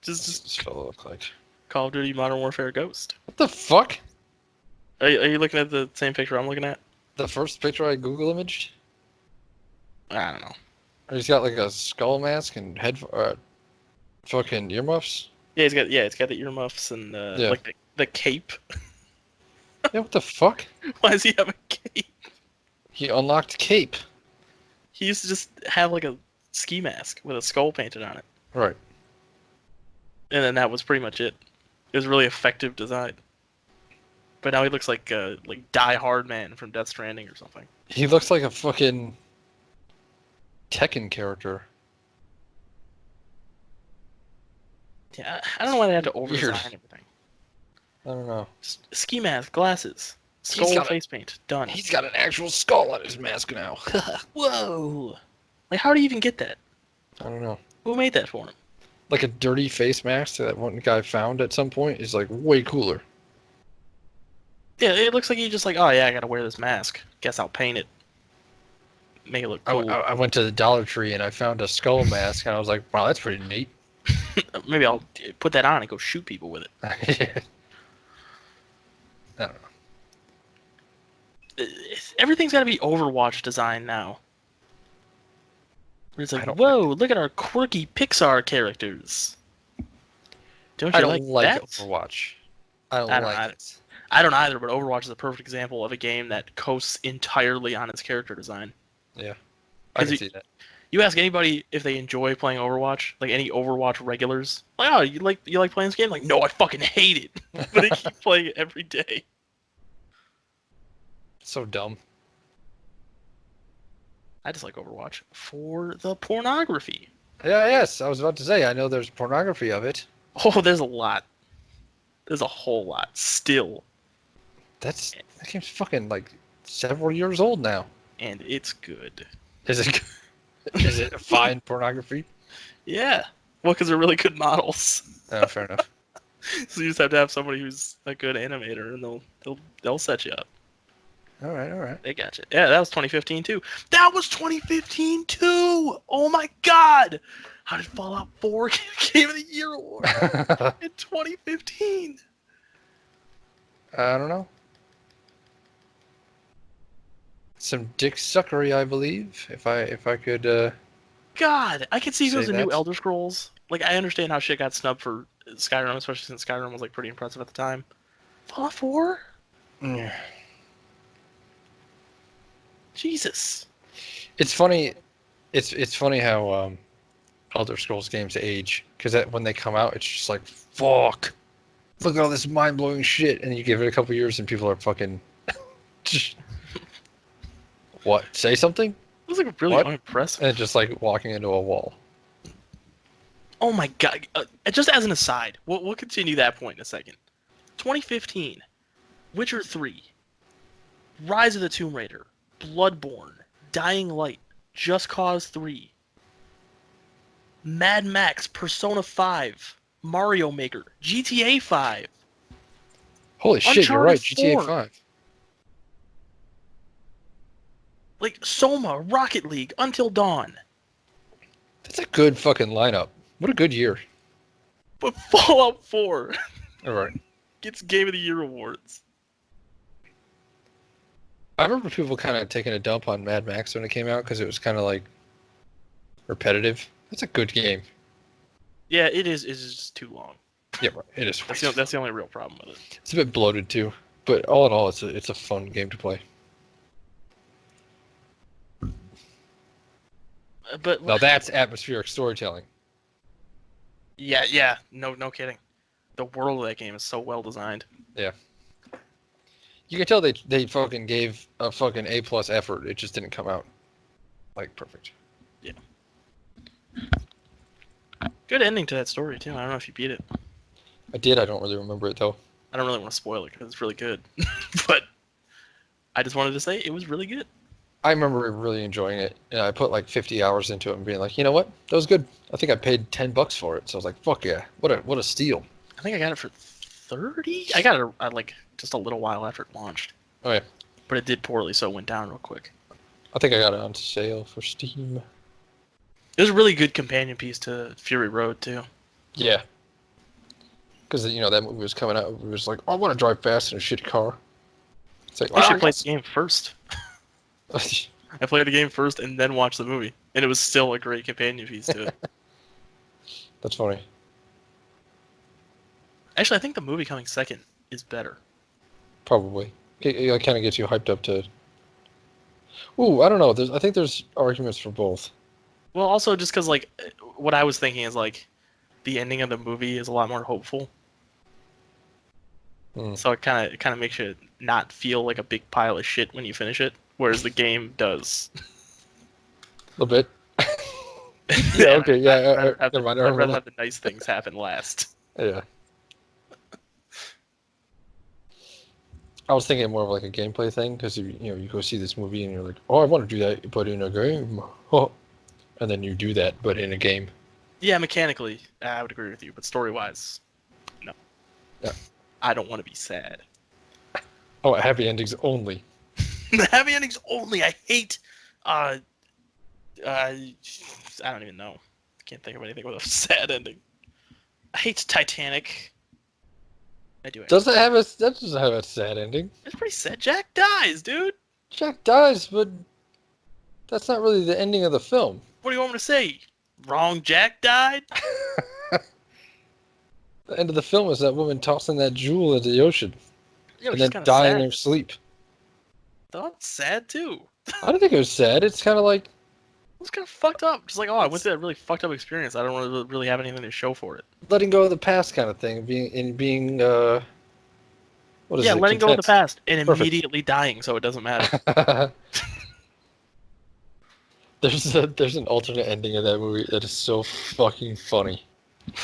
Just That's what it'll look like. Call of Duty Modern Warfare Ghost. What the fuck? Are you looking at the same picture I'm looking at? The first picture I Google imaged? I don't know. He's got like a skull mask and fucking earmuffs. Yeah, it's got the earmuffs and Yeah. like the cape. Yeah, what the fuck? Why does he have a cape? He unlocked cape. He used to just have like a ski mask with a skull painted on it, Right. and then that was pretty much it. It was a really effective design. But now he looks like Die Hard Man from Death Stranding or something. He looks like a fucking Tekken character. Yeah, I don't know why they have to Weird. over-design everything. I don't know. Just ski mask, glasses, He's skull got face paint, done. He's got an actual skull on his mask now. Whoa! Like, how do you even get that? I don't know. Who made that for him? Like a dirty face mask that one guy found at some point is like way cooler. Yeah, it looks like he just like, oh yeah, I gotta wear this mask. Guess I'll paint it. Make it look cool. I went to the Dollar Tree and I found a skull mask and I was like, wow, that's pretty neat. Maybe I'll put that on and go shoot people with it. I don't know. Everything's got to be Overwatch design now. It's I like, don't whoa, look at our quirky Pixar characters. Don't you I don't like that? Overwatch. I don't I don't like either. it. I don't either, but Overwatch is a perfect example of a game that coasts entirely on its character design. Yeah, I can see that. You ask anybody if they enjoy playing Overwatch, like any Overwatch regulars, like, oh, you like playing this game? Like, no, I fucking hate it, but they keep playing it every day. So dumb. I just like Overwatch for the pornography. Yeah, yes, I was about to say, I know there's pornography of it. Oh, there's a lot. There's a whole lot still, That game's fucking like several years old now. and it's good. Is it? Is it fine pornography? Yeah. Well, because they're really good models. Oh, fair enough. So you just have to have somebody who's a good animator, and they'll set you up. All right, all right. They got you. Yeah, that was 2015 too. That was 2015 too. Oh my God! How did Fallout 4 get Game of the Year award in 2015? I don't know. Some dick suckery, I believe. If I could. God, I could see if it Say was a new that. Elder Scrolls. Like, I understand how shit got snubbed for Skyrim, especially since Skyrim was like pretty impressive at the time. Fallout 4? Yeah. Jesus. It's funny. It's funny how Elder Scrolls games age, because when they come out, it's just like, fuck, look at all this mind blowing shit, and you give it a couple years and people are fucking What? Say something? It was like really What? unimpressive. And just like walking into a wall. Oh my god! Just as an aside, we'll continue that point in a second. 2015, Witcher 3, Rise of the Tomb Raider, Bloodborne, Dying Light, Just Cause 3, Mad Max, Persona 5, Mario Maker, GTA 5, Holy shit, you're Uncharted right. GTA 4. 5. Like Soma, Rocket League, Until Dawn. That's a good fucking lineup. What a good year. But Fallout 4 All right. gets Game of the Year awards. I remember people kind of taking a dump on Mad Max when it came out because it was kind of like repetitive. That's a good game. Yeah, it is. It's just too long. Yeah, right. It is. That's the only real problem with it. It's a bit bloated too, but all in all, it's a fun game to play. But Now that's atmospheric storytelling. yeah, no kidding. The world of that game is so well designed. Yeah. You can tell they fucking gave a fucking A+ effort. It just didn't come out like perfect. Yeah. Good ending to that story too. I don't know if you beat it. I did. I don't really remember it though. I don't really want to spoil it because it's really good. But I just wanted to say it was really good. I remember really enjoying it. And I put like 50 hours into it and being like, you know what? That was good. I think I paid $10 for it. So I was like, fuck yeah. What a steal. I think I got it for 30. I got it like just a little while after it launched. Oh yeah. But it did poorly, so it went down real quick. I think I got it on sale for Steam. It was a really good companion piece to Fury Road too. Yeah. Because, that movie was coming out. It was like, oh, I want to drive fast in a shitty car. It's like, I actually played the game first. oh, I played the game first and then watched the movie, and it was still a great companion piece to it. that's funny. Actually, I think the movie coming second is better. Probably. It kind of gets you hyped up to... Ooh, I don't know. I think there's arguments for both. Well, also just because like what I was thinking is like the ending of the movie is a lot more hopeful. So it kind of makes you not feel like a big pile of shit when you finish it, whereas the game does. A little bit. Yeah, okay, yeah. I'd Never mind. rather have the nice things happen last. Yeah. I was thinking more of like a gameplay thing, because you go see this movie and you're like, oh, I want to do that, but in a game. Oh. And then you do that, but in a game. Yeah, mechanically, I would agree with you, but story-wise, no. Yeah. I don't want to be sad. Oh, happy endings only. The happy endings only. I hate. I don't even know. I can't think of anything with a sad ending. I hate Titanic. I do. That doesn't have a sad ending. It's pretty sad. Jack dies, dude. Jack dies, but that's not really the ending of the film. What do you want me to say? Wrong. Jack died. The end of the film is that woman tossing that jewel into the ocean Yeah, and then dying in her sleep. That's sad too. I don't think it was sad. It's kind of like... It was kind of fucked up. Just like, oh, I went through that really fucked up experience. I don't really have anything to show for it. letting go of the past kind of thing. Being what is it? Letting go of the past and Perfect. immediately dying, so it doesn't matter. There's an alternate ending of that movie that is so fucking funny.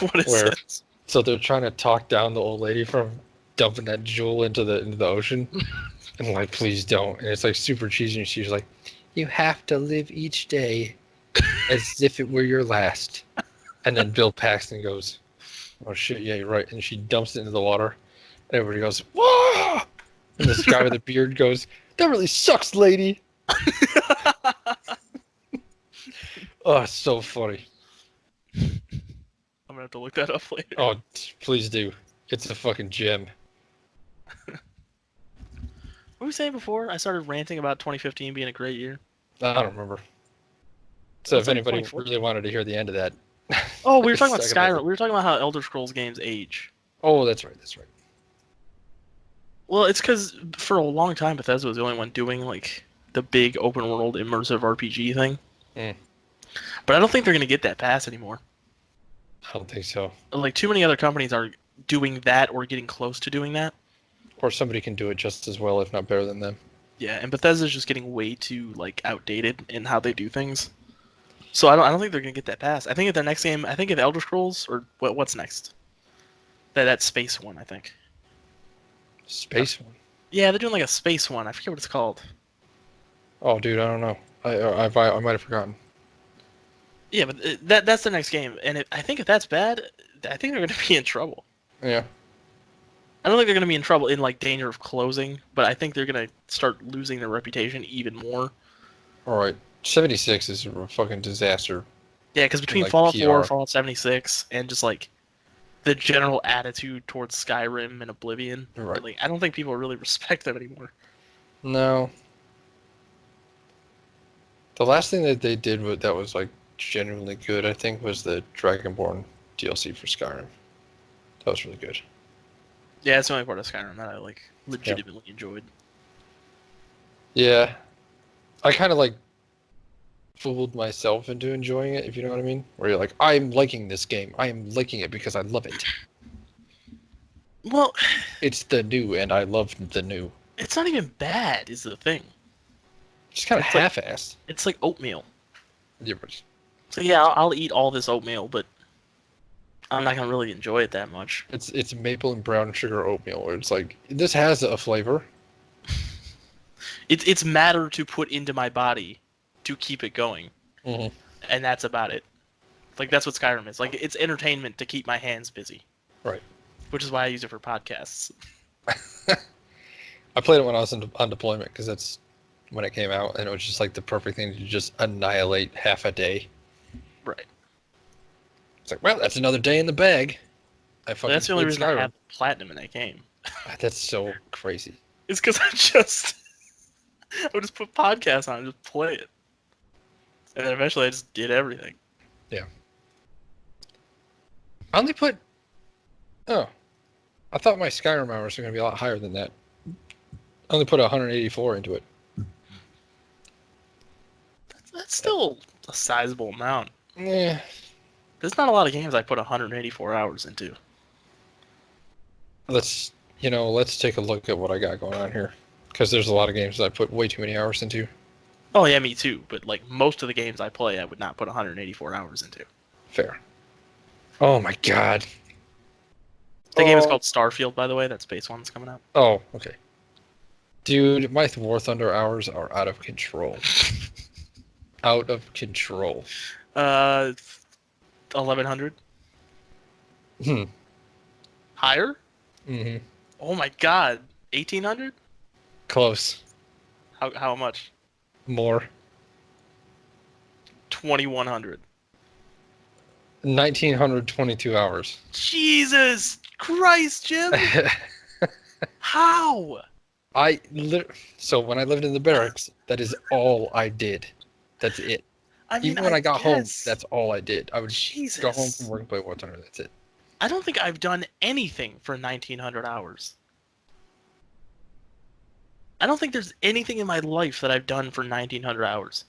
What is Where- it? So they're trying to talk down the old lady from dumping that jewel into the ocean, and like, please don't. And it's like super cheesy. And she's like, "You have to live each day as if it were your last." And then Bill Paxton goes, "Oh shit, yeah, you're right." And she dumps it into the water. And everybody goes, "Whoa!" And this guy with the beard goes, "That really sucks, lady." Oh, it's so funny. I'm gonna have to look that up later. Oh, please do. It's a fucking gem. What were we saying before? I started ranting about 2015 being a great year. I don't remember. So It's if like anybody 2014. really wanted to hear the end of that. Oh, we were talking about Second Skyrim. We were talking about how Elder Scrolls games age. Oh, that's right. That's right. Well, it's because for a long time Bethesda was the only one doing like the big open world immersive RPG thing. Mm. But I don't think they're gonna get that pass anymore. I don't think so. Like too many other companies are doing that or getting close to doing that. Or somebody can do it just as well, if not better than them. Yeah, and Bethesda's just getting way too like outdated in how they do things. So I don't think they're gonna get that passed. I think if their next game, I think if Elder Scrolls or what's next? That space one, I think. Space one. Yeah, they're doing like a space one. I forget what it's called. Oh, dude, I don't know. I might have forgotten. Yeah, but that's the next game, and I think if that's bad, I think they're gonna be in trouble. Yeah. I don't think they're gonna be in trouble in like danger of closing, but I think they're gonna start losing their reputation even more. All right. 76 is a fucking disaster Yeah, because in between like Fallout 4, PR. Fallout 76, and just like the general attitude towards Skyrim and Oblivion, Right. like I don't think people really respect them anymore. No. The last thing that they did that was like genuinely good, I think, was the Dragonborn DLC for Skyrim. That was really good. Yeah, it's the only part of Skyrim that I like Yeah. legitimately enjoyed. Yeah. I kind of like fooled myself into enjoying it, if you know what I mean. Where you're like, I'm liking this game. I am liking it because I love it. Well, It's the new, and I love the new. it's not even bad, is the thing. Just kind of It's like half-assed. it's like oatmeal. Yeah, but So yeah, I'll eat all this oatmeal, but I'm not gonna really enjoy it that much. it's maple and brown sugar oatmeal. Where it's like this has a flavor. It's matter to put into my body to keep it going, Hmm. and that's about it. Like that's what Skyrim is. Like it's entertainment to keep my hands busy. Right. Which is why I use it for podcasts. I played it when I was on deployment because that's when it came out, and it was just like the perfect thing to just annihilate half a day. Right. It's like, well, that's another day in the bag. I fucking That's the only played reason I Skyrim. have platinum in that game. That's so crazy. It's because I would just put podcasts on and just play it, and then eventually I just did everything. Yeah. I only put. Oh, I thought my Skyrim hours were going to be a lot higher than that. I only put 184 into it. That's still a sizable amount. Yeah. There's not a lot of games I put 184 hours into. Let's take a look at what I got going on here. Because there's a lot of games that I put way too many hours into. Oh yeah, me too. But like most of the games I play, I would not put 184 hours into. Fair. Oh my god. The game is called Starfield, by the way. That space one's coming out. Oh, okay. Dude, my War Thunder hours are out of control. Out of control. 1100 Hmm. higher. Mm-hmm. Oh my god, 1800. Close. How much? More. 2100. 1922 hours. Jesus Christ, Jim! How? So when I lived in the barracks, that is all I did. That's it. I mean, Even when I got home, guess. that's all I did. I would Jesus. go home from work and play War Thunder. That's it. I don't think I've done anything for 1900 hours. I don't think there's anything in my life that I've done for 1900 hours.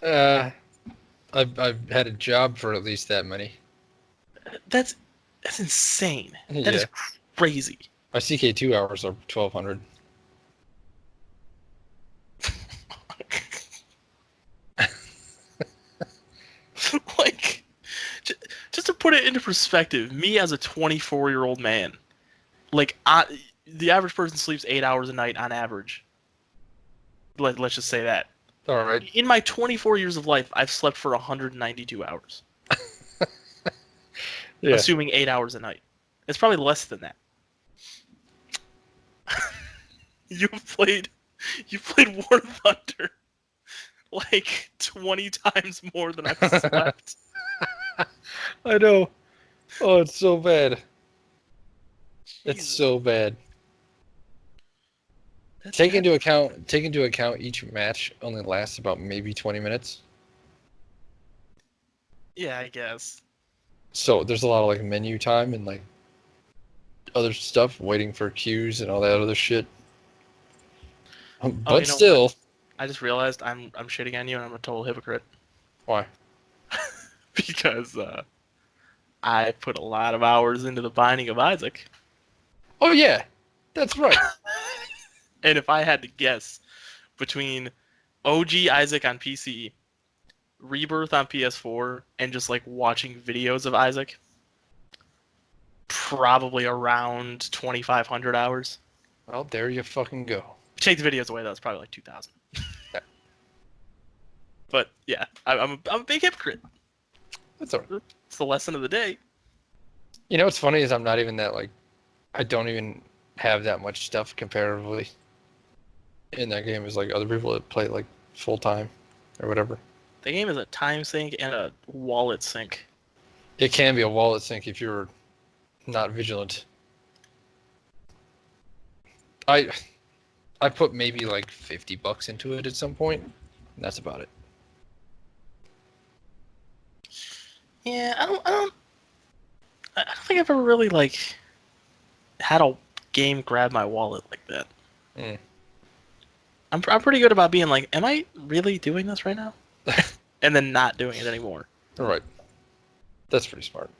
I've had a job for at least that many. That's insane. That Yeah. is crazy. My CK2 hours are 1200. Like, just to put it into perspective, me as a 24-year-old man, like, the average person sleeps 8 hours a night on average. Let's just say that. All right. In my 24 years of life, I've slept for 192 hours. Yeah. Assuming 8 hours a night. It's probably less than that. You've played War Thunder like 20 times more than I've slept. I know. Oh, it's so bad. It's Jesus. so bad. Take into account each match only lasts about maybe 20 minutes. Yeah, I guess. So there's a lot of like menu time and like other stuff, waiting for queues and all that other shit. But you know still, what? I just realized I'm shitting on you and I'm a total hypocrite why? because I put a lot of hours into the Binding of Isaac. Oh yeah, That's right. And if I had to guess between OG Isaac on PC, Rebirth on PS4, and just like watching videos of Isaac, probably around 2,500 hours. Well, there you fucking go. Take the videos away, that was probably like 2,000. But yeah, I'm a big hypocrite. That's all right. It's the lesson of the day. You know what's funny is I'm not even that like, I don't even have that much stuff comparatively in that game as like other people that play like full time or whatever. The game is a time sink and a wallet sink. It can be a wallet sink if you're not vigilant. I put maybe like $50 into it at some point, and that's about it. Yeah, I don't think I've ever really like had a game grab my wallet like that. Mm. I'm pretty good about being like, am I really doing this right now? And then not doing it anymore. All right, that's pretty smart.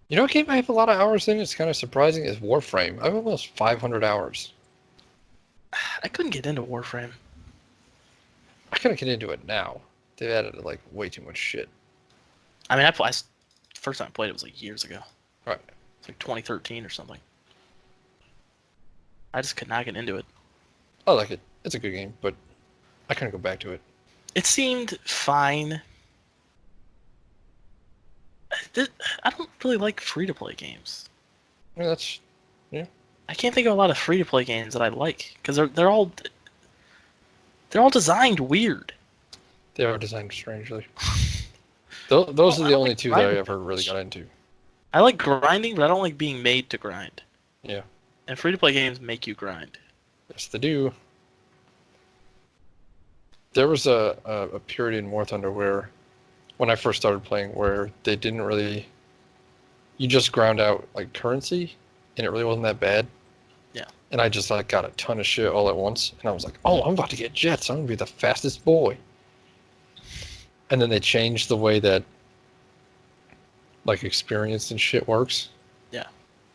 You know what game I have a lot of hours in? It's kind of surprising. Is Warframe. I have almost 500 hours. I couldn't get into Warframe. I kind of get into it now. They've added like way too much shit. I mean, first time I played it was like years ago. Right. It's like 2013 or something. I just could not get into it. I like it. It's a good game, but I couldn't go back to it. It seemed fine. I don't really like free-to-play games. I mean, that's I can't think of a lot of free-to-play games that I like because they're all designed weird. they are designed strangely. Those are the only two that I ever really got into. I like grinding, but I don't like being made to grind. Yeah. And free-to-play games make you grind. Yes, they do. There was a period in War Thunder where, when I first started playing, where they didn't really. You just ground out like currency, and it really wasn't that bad. Yeah. And I just like got a ton of shit all at once, and I was like, "Oh, I'm about to get jets. I'm gonna be the fastest boy." And then they changed the way that like experience and shit works. Yeah.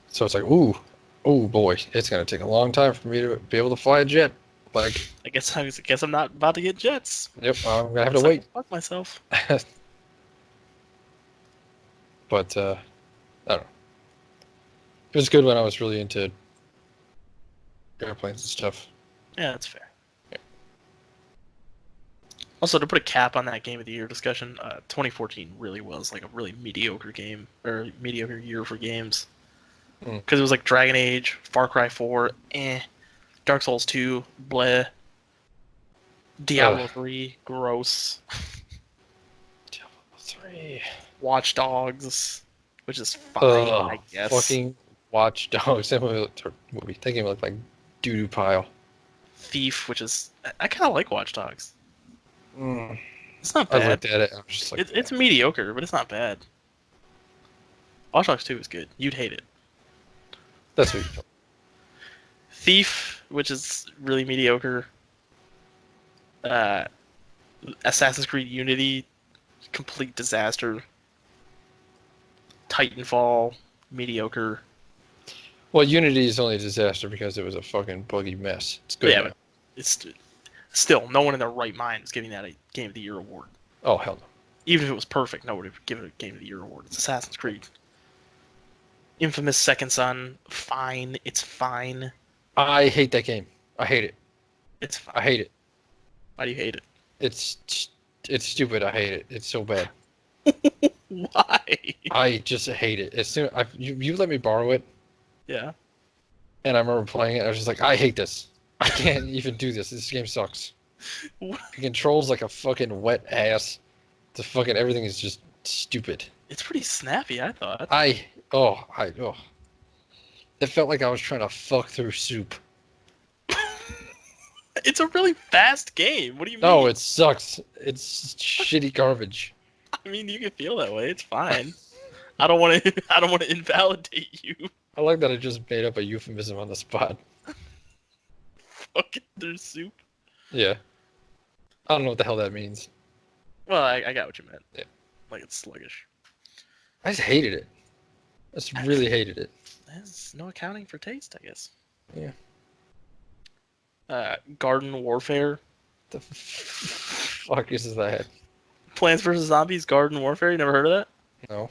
So it's like, ooh, oh boy, it's gonna take a long time for me to be able to fly a jet. Like, I guess I'm not about to get jets. yep, I'm gonna have to It's wait. like, fuck myself. But I don't know. It was good when I was really into airplanes and stuff. Yeah, that's fair. Also, to put a cap on that Game of the Year discussion, 2014 really was like a really mediocre game, or mediocre year for games. Because it was like Dragon Age, Far Cry 4, Dark Souls 2, bleh. Diablo 3, gross. Diablo 3. Watch Dogs, which is fine, I guess. Fucking Watch Dogs. That movie, that game looked like doo-doo pile. Thief, which is... I kind of like Watch Dogs. Mm. It's not I bad. looked at it. I was just like, It's mediocre, but it's not bad. Watch Dogs 2 is good. You'd hate it. that's what you told me. Thief, which is really mediocre. Assassin's Creed Unity, complete disaster. Titanfall, mediocre. Well, Unity is only a disaster because it was a fucking buggy mess. It's good. Yeah, now. but it's still, no one in their right mind is giving that a Game of the Year award. Oh, hell no. Even if it was perfect, no one would give it a Game of the Year award. It's Assassin's Creed. Infamous Second Son, fine. It's fine. I hate that game. I hate it. It's fine. I hate it. Why do you hate it? It's stupid. I hate it. It's so bad. Why? I just hate it. As soon you let me borrow it, Yeah. and I remember playing it. I was just like, I hate this. I can't even do this. This game sucks. What? The controls like a fucking wet ass. The fucking everything is just stupid. It's pretty snappy, I thought. Oh. It felt like I was trying to fuck through soup. It's a really fast game. What do you mean? No, it sucks. It's shitty garbage. I mean, you can feel that way. It's fine. I don't want to. I don't want to invalidate you. I like that I just made up a euphemism on the spot. Fucking through soup. Yeah. I don't know what the hell that means. Well, I got what you meant. Yeah. Like it's sluggish. I just hated it. I just really hated it. There's no accounting for taste, I guess. Yeah. Garden Warfare. The fuck is that? Plants vs Zombies Garden Warfare. You never heard of that? No.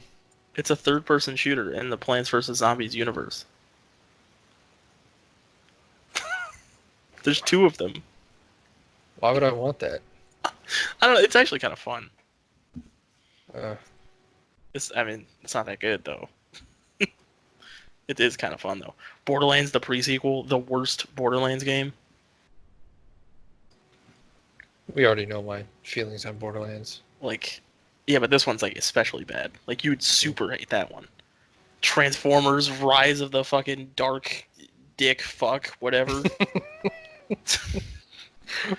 It's a third-person shooter in the Plants vs Zombies universe. There's 2 of them. Why would I want that? I don't know. It's actually kind of fun. Uh, It's not that good though. It is kind of fun though. Borderlands, the pre-sequel, the worst Borderlands game. we already know my feelings on Borderlands. Like, yeah, but this one's like especially bad. Like, you'd super hate that one. Transformers: Rise of the fucking Dark Dick Fuck whatever.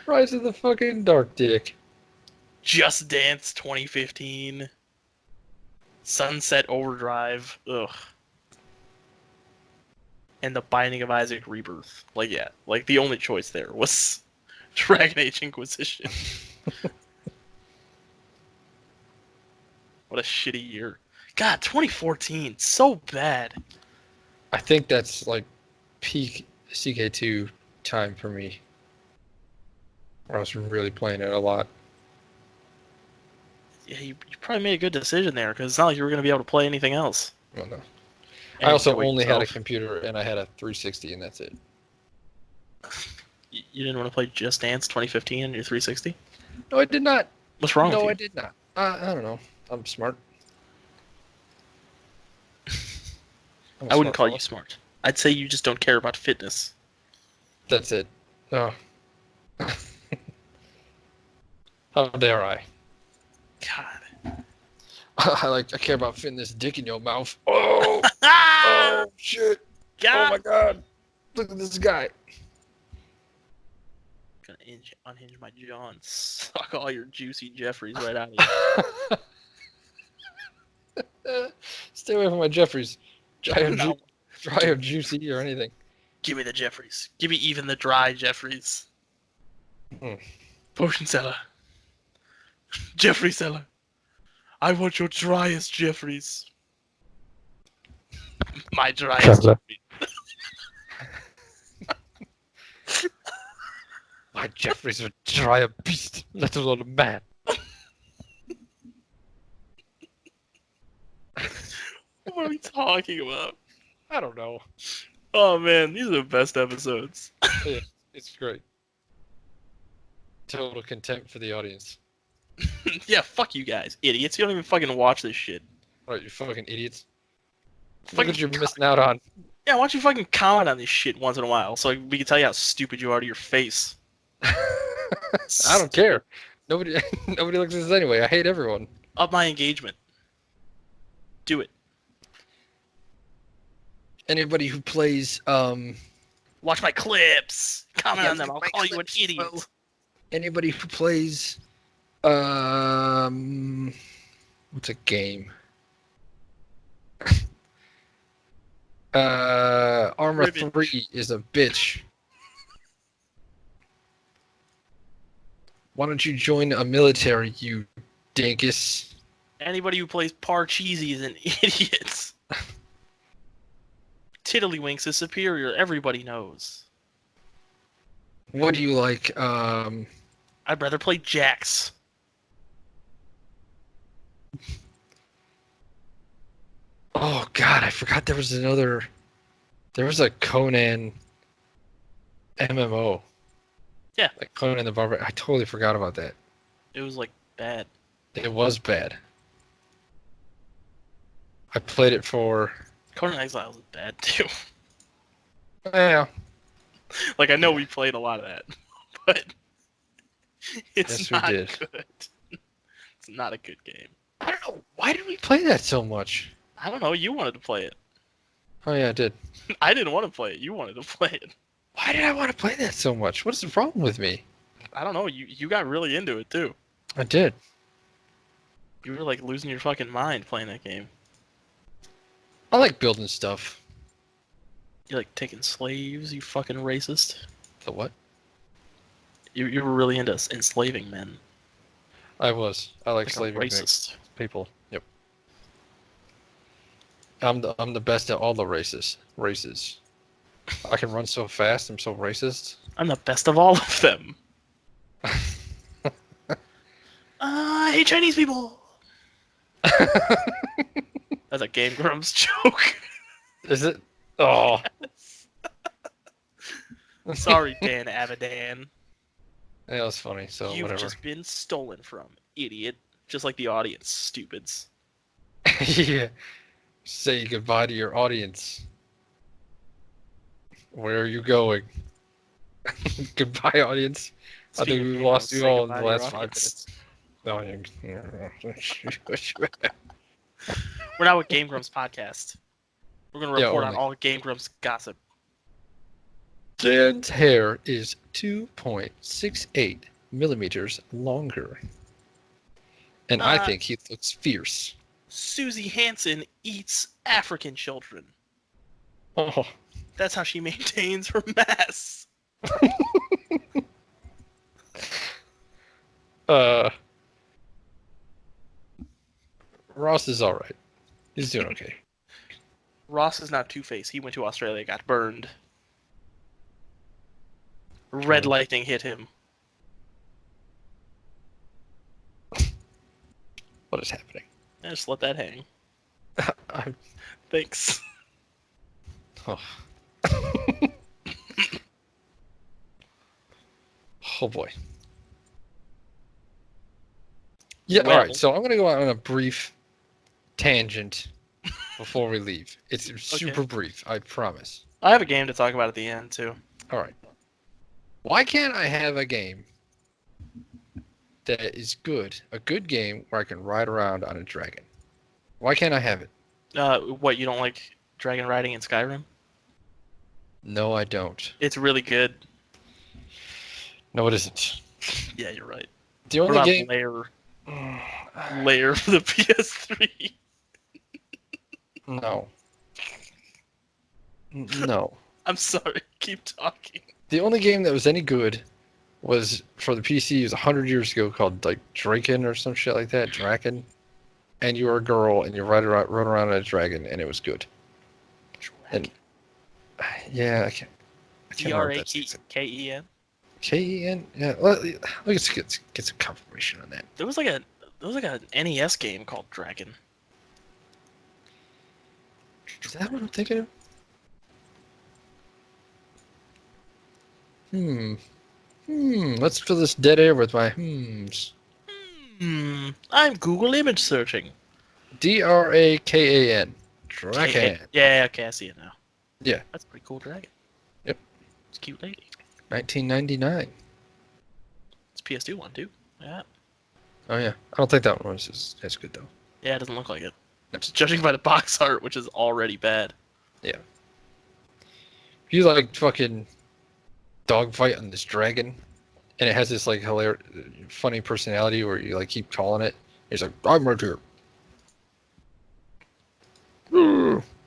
Rise of the fucking Dark Dick. Just Dance 2015. Sunset Overdrive. Ugh. And The Binding of Isaac Rebirth. Like, yeah. Like, the only choice there was Dragon Age Inquisition. What a shitty year. God, 2014. So bad. I think that's like peak CK2 time for me. Where I was really playing it a lot. Yeah, you probably made a good decision there, because it's not like you were going to be able to play anything else. Well, no. And I also enjoy only had a yourself. computer and I had a 360 and that's it. You didn't want to play Just Dance 2015 on your 360? No, I did not. What's wrong with No, you? I did not. I don't know. I'm smart. I'm a I wouldn't smart call fella. you smart. I'd say you just don't care about fitness. That's it. Oh. How dare I? God. I care about fitting this dick in your mouth. Oh, Ah! oh shit! God! Oh my god! Look at this guy. Gonna unhinge my jaw and suck all your juicy Jeffries right out of you. Stay away from my Jeffries. Dry or, No. dry or juicy or anything. Give me the Jeffries. Give me even the dry Jeffries. Mm. Potion seller. Jeffrey seller. I want your driest Jeffries. My driest Seller. Jeffries. My Jeffries would dry a beast, let alone a man. What are we talking about? I don't know. Oh man, these are the best episodes. Yeah, it's great. Total contempt for the audience. Yeah, fuck you guys, idiots. You don't even fucking watch this shit. Right, you fucking idiots. Look Fucking what you're missing out on. Yeah, why don't you fucking comment on this shit once in a while so we can tell you how stupid you are to your face. I don't care. Nobody looks at this anyway. I hate everyone. Up my engagement. Do it. Anybody who plays Watch my clips. Comment Yeah, on them. look I'll at my call you an clips, idiot. bro. Anybody who plays what's a game? Armor Ribbon. 3 is a bitch. Why don't you join a military, you dinkus? Anybody who plays Parcheesi is an idiot. Tiddlywinks is superior. Everybody knows. What do you like? I'd rather play Jax. Oh god, I forgot there was another. There was a Conan MMO. Yeah. Like Conan the Barbarian. I totally forgot about that. It was like bad. It was bad. I played it for. Conan Exiles is bad too. Yeah. Like, I know we played a lot of that, but it's Yes, we not did. good. It's not a good game. I don't know. Why did we play that so much? I don't know. You wanted to play it. Oh yeah, I did. I didn't want to play it. You wanted to play it. Why did I want to play that so much? What is the problem with me? I don't know. You got really into it too. I did. You were like losing your fucking mind playing that game. I like building stuff. You like taking slaves. You fucking racist. The what? You were really into enslaving men. I was. I like Like a slaving racist. people. Yep. I'm the best at all the races. Races. I can run so fast. I'm so racist. I'm the best of all of them. I hate Chinese people. That's a Game Grumps joke. Is it? Oh. Sorry, Dan Avidan. That was funny. So You've whatever. just been stolen from, idiot. Just like the audience, stupids. Yeah. Say goodbye to your audience. Where are you going? Goodbye, audience. I think Speaking of we Game lost Grumps, you say all in goodbye the to your last 5 audience. minutes. We're now with Game Grumps podcast. We're going to Yeah, report on only. all Game Grumps gossip. Dan's hair is 2.68 millimeters longer. And I think he looks fierce. Susie Hansen eats African children. Oh. That's how she maintains her mass. Ross is alright. He's doing okay. Ross is not Two-Face. He went to Australia, got burned. Red lightning hit him. What is happening? Just let that hang. I'm... Thanks. Oh. Oh boy. Yeah, Well. alright, so I'm going to go on a brief tangent before we leave. It's super brief, I promise. I have a game to talk about at the end, too. Alright. Why can't I have a game that is good? A good game where I can ride around on a dragon. Why can't I have it? What, you don't like dragon riding in Skyrim? No, I don't. It's really good. No, it isn't. Yeah, you're right. The only What game... about Lair for the PS3? No. No. I'm sorry. Keep talking. The only game that was any good was for the PC. It was 100 years ago, called like Draken or some shit like that. Draken, and you were a girl and you rode around on a dragon, and it was good. And yeah, I can't remember that. Draken. Ken. Yeah, let's get some confirmation on that. There was like an NES game called Dragon. Is that what I'm thinking of? Let's fill this dead air with my hmms. I'm Google image searching. Drakan. Drakan. Yeah, okay, I see it now. Yeah. That's a pretty cool dragon. Yep. It's a cute lady. 1999. It's a PS2 one, too. Yeah. Oh, yeah. I don't think that one was as good, though. Yeah, it doesn't look like it. Just judging by the box art, which is already bad. Yeah. If you, like, fucking dogfight on this dragon, and it has this, like, hilarious, funny personality where you, like, keep calling it. He's like, I'm right here.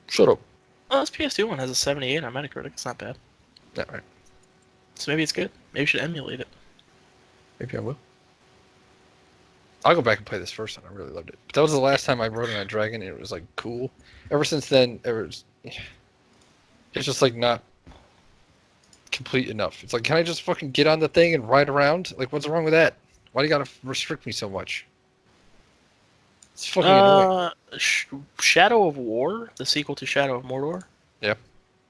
Shut up. Oh, this PS2 one has a 78 on Metacritic. It's not bad. Yeah, right. So maybe it's good. Maybe you should emulate it. Maybe I will. I'll go back and play this first one. I really loved it. But that was the last time I rode on a dragon, and it was, like, cool. Ever since then, it's just, like, not complete enough. It's like, can I just fucking get on the thing and ride around? Like, what's wrong with that? Why do you gotta restrict me so much? It's fucking annoying. Shadow of War, the sequel to Shadow of Mordor. Yeah.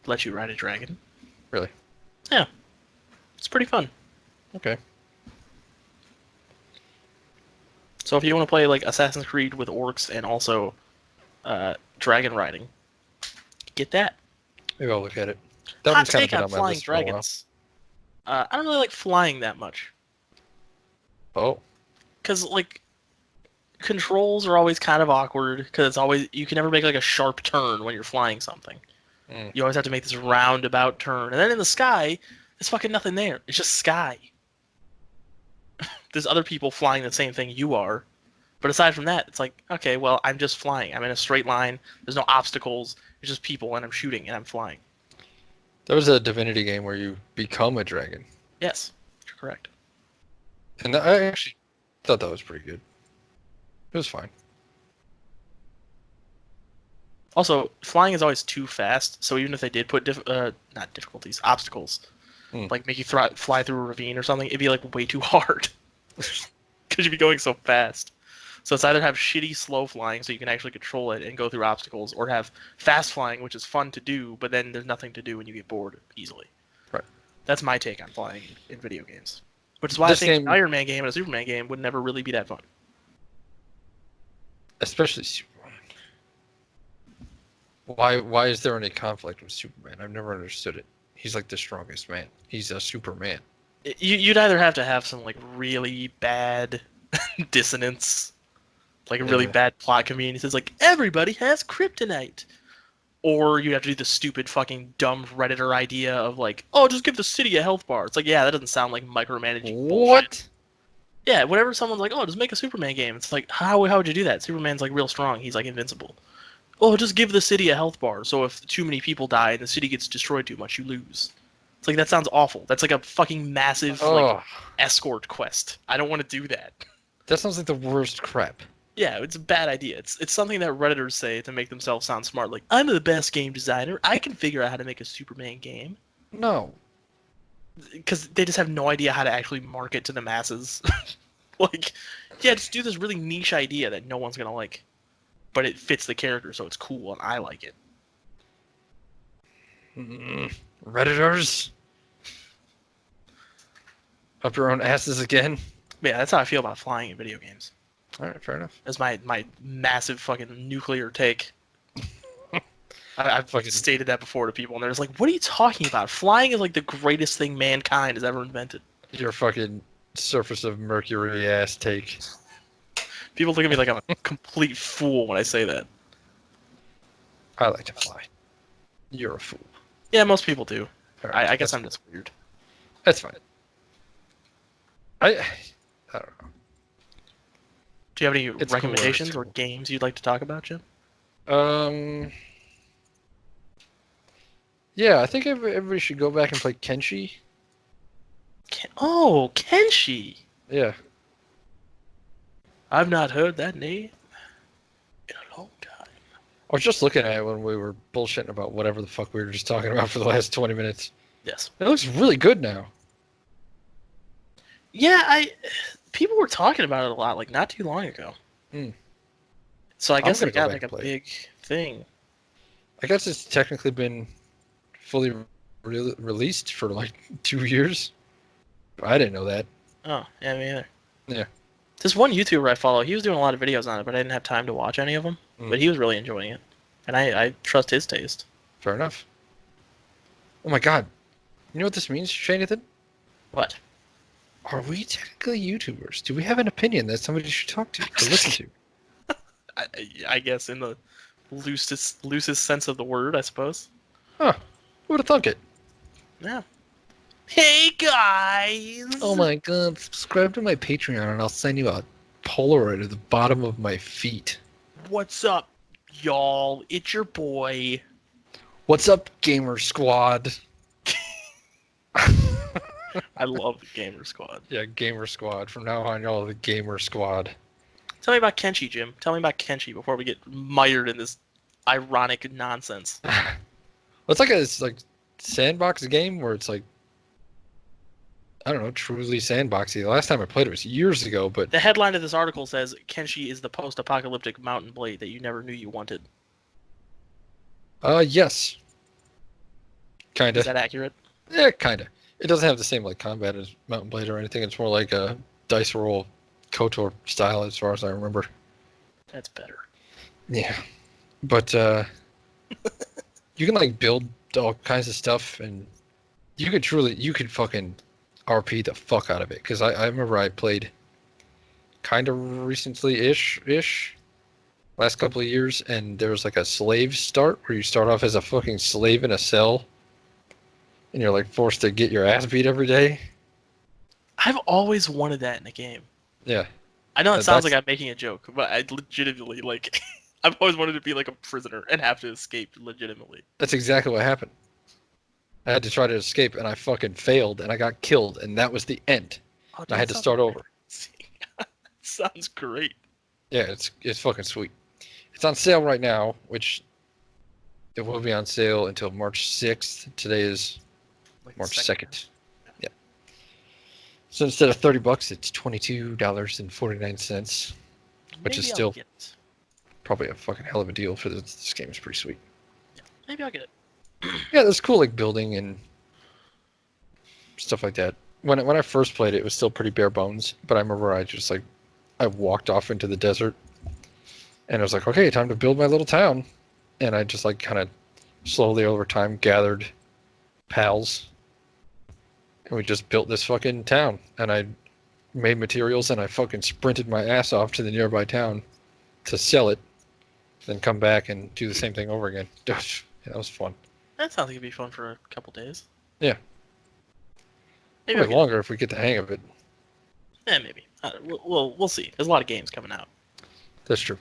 Let you ride a dragon. Really? Yeah. It's pretty fun. Okay. So if you want to play like Assassin's Creed with orcs and also dragon riding, get that. Maybe I'll look at it. That Hot one's kind of take been on on my flying list for a while. dragons. I don't really like flying that much. Oh. Because like controls are always kind of awkward because it's always you can never make like a sharp turn when you're flying something. You always have to make this roundabout turn, and then in the sky, there's fucking nothing there. It's just sky. There's other people flying the same thing you are, but aside from that, it's like okay, well, I'm just flying. I'm in a straight line. There's no obstacles. There's just people, and I'm shooting, and I'm flying. There was a Divinity game where you become a dragon. Yes, you're correct. And I actually thought that was pretty good. It was fine. Also, flying is always too fast, so even if they did put not difficulties, obstacles, Hmm. like make you fly through a ravine or something, it'd be like way too hard because you'd be going so fast. So it's either have shitty slow flying so you can actually control it and go through obstacles, or have fast flying, which is fun to do, but then there's nothing to do when you get bored easily. Right. That's my take on flying in video games. Which is why This I think game, an Iron Man game and a Superman game would never really be that fun. especially Superman. Why is there any conflict with Superman? I've never understood it. He's like the strongest man. He's a Superman. You'd either have to have some like really bad dissonance, like a really Yeah. bad plot convenience. It's like everybody has kryptonite, or you have to do the stupid fucking dumb Redditor idea of like, oh, just give the city a health bar. It's like, yeah, that doesn't sound like micromanaging bullshit. What? Yeah, whenever someone's like, oh, just make a Superman game. It's like, how would you do that? Superman's like real strong. He's like invincible. Oh, just give the city a health bar. So if too many people die and the city gets destroyed too much, you lose. It's like that sounds awful. That's like a fucking massive like Oh, escort quest. I don't want to do that. that sounds like the worst crap. Yeah, it's a bad idea. It's something that Redditors say to make themselves sound smart. Like, I'm the best game designer. I can figure out how to make a Superman game. No. Because they just have no idea how to actually market to the masses. Like, yeah, just do this really niche idea that no one's gonna like, but it fits the character, so it's cool and I like it. Redditors? Up your own asses again? But yeah, that's how I feel about flying in video games. Alright, fair enough. That's my massive fucking nuclear take. I've Fucking- stated that before to people, and they're just like, "What are you talking about? Flying is like the greatest thing mankind has ever invented." Your fucking surface of Mercury ass take. People look at me like I'm a complete fool when I say that. I like to fly. You're a fool. Yeah, most people do. Alright, I guess that's- I'm just weird. That's fine. I don't know. Do you have any It's recommendations cool. or games you'd like to talk about, Jim? Yeah, I think everybody should go back and play Kenshi. Oh, Kenshi! Yeah. I've not heard that name in a long time. I was just looking at it when we were bullshitting about whatever the fuck we were just talking about for the last 20 minutes. Yes. It looks really good now. Yeah, people were talking about it a lot, like not too long ago. Hmm. So I guess gonna it go got back like a and play it. big thing. I guess it's technically been fully released for like 2 years. I didn't know that. Oh, yeah, me either. Yeah. This one YouTuber I follow, he was doing a lot of videos on it, but I didn't have time to watch any of them. Mm. But he was really enjoying it, and I trust his taste. Fair enough. Oh my god. You know what this means, Shanathan? What? Are we technically YouTubers? Do we have an opinion that somebody should talk to or listen to? I guess in the loosest sense of the word, I suppose. Huh. Who would have thunk it? Yeah. Hey guys! Oh my god, subscribe to my Patreon and I'll send you a Polaroid of the bottom of my feet. What's up, y'all? It's your boy. What's up, Gamer Squad? I love the Gamer Squad. Yeah, Gamer Squad. From now on, y'all are the Gamer Squad. Tell me about Kenshi, Jim. Tell me about Kenshi before we get mired in this ironic nonsense. It's like a sandbox game where it's like, I don't know, truly sandboxy. The last time I played it was years ago, but The headline of this article says Kenshi is the post-apocalyptic mountain blade that you never knew you wanted. yes. Kinda. Is that accurate? Yeah, kinda. It doesn't have the same like combat as Mountain Blade or anything. It's more like a dice roll KOTOR style as far as I remember. That's better. Yeah. But you can like build all kinds of stuff and you could fucking RP the fuck out of it. Because I remember I played kind of recently-ish, last couple of years, and there was like a slave start where you start off as a fucking slave in a cell and you're like forced to get your ass beat every day. I've always wanted that in a game. Yeah. I know it sounds like That's- I'm making a joke, but I legitimately, like, I've always wanted to be like a prisoner and have to escape legitimately. That's exactly what happened. I had to try to escape and I fucking failed and I got killed and that was the end. Oh, And I had to start over. Sounds great. Yeah, it's fucking sweet. It's on sale right now, which It will be on sale until March 6th. Today is Like March second. 2nd. Yeah. So instead of $30, it's $22.49, which is Maybe I'll still get it. probably a fucking hell of a deal for this. This game is pretty sweet. Yeah, maybe I'll get it. Yeah, that's cool, like building and stuff like that. When I first played it, it was still pretty bare bones. But I remember I walked off into the desert, and I was like, okay, time to build my little town. And I just like kind of slowly over time gathered pals, and we just built this fucking town. And I made materials, and I fucking sprinted my ass off to the nearby town to sell it, then come back and do the same thing over again. Yeah, that was fun. That sounds like it'd be fun for a couple days. Yeah, Maybe I'll probably get longer if we get the hang of it. it. Yeah, maybe. We'll see. There's a lot of games coming out. That's true.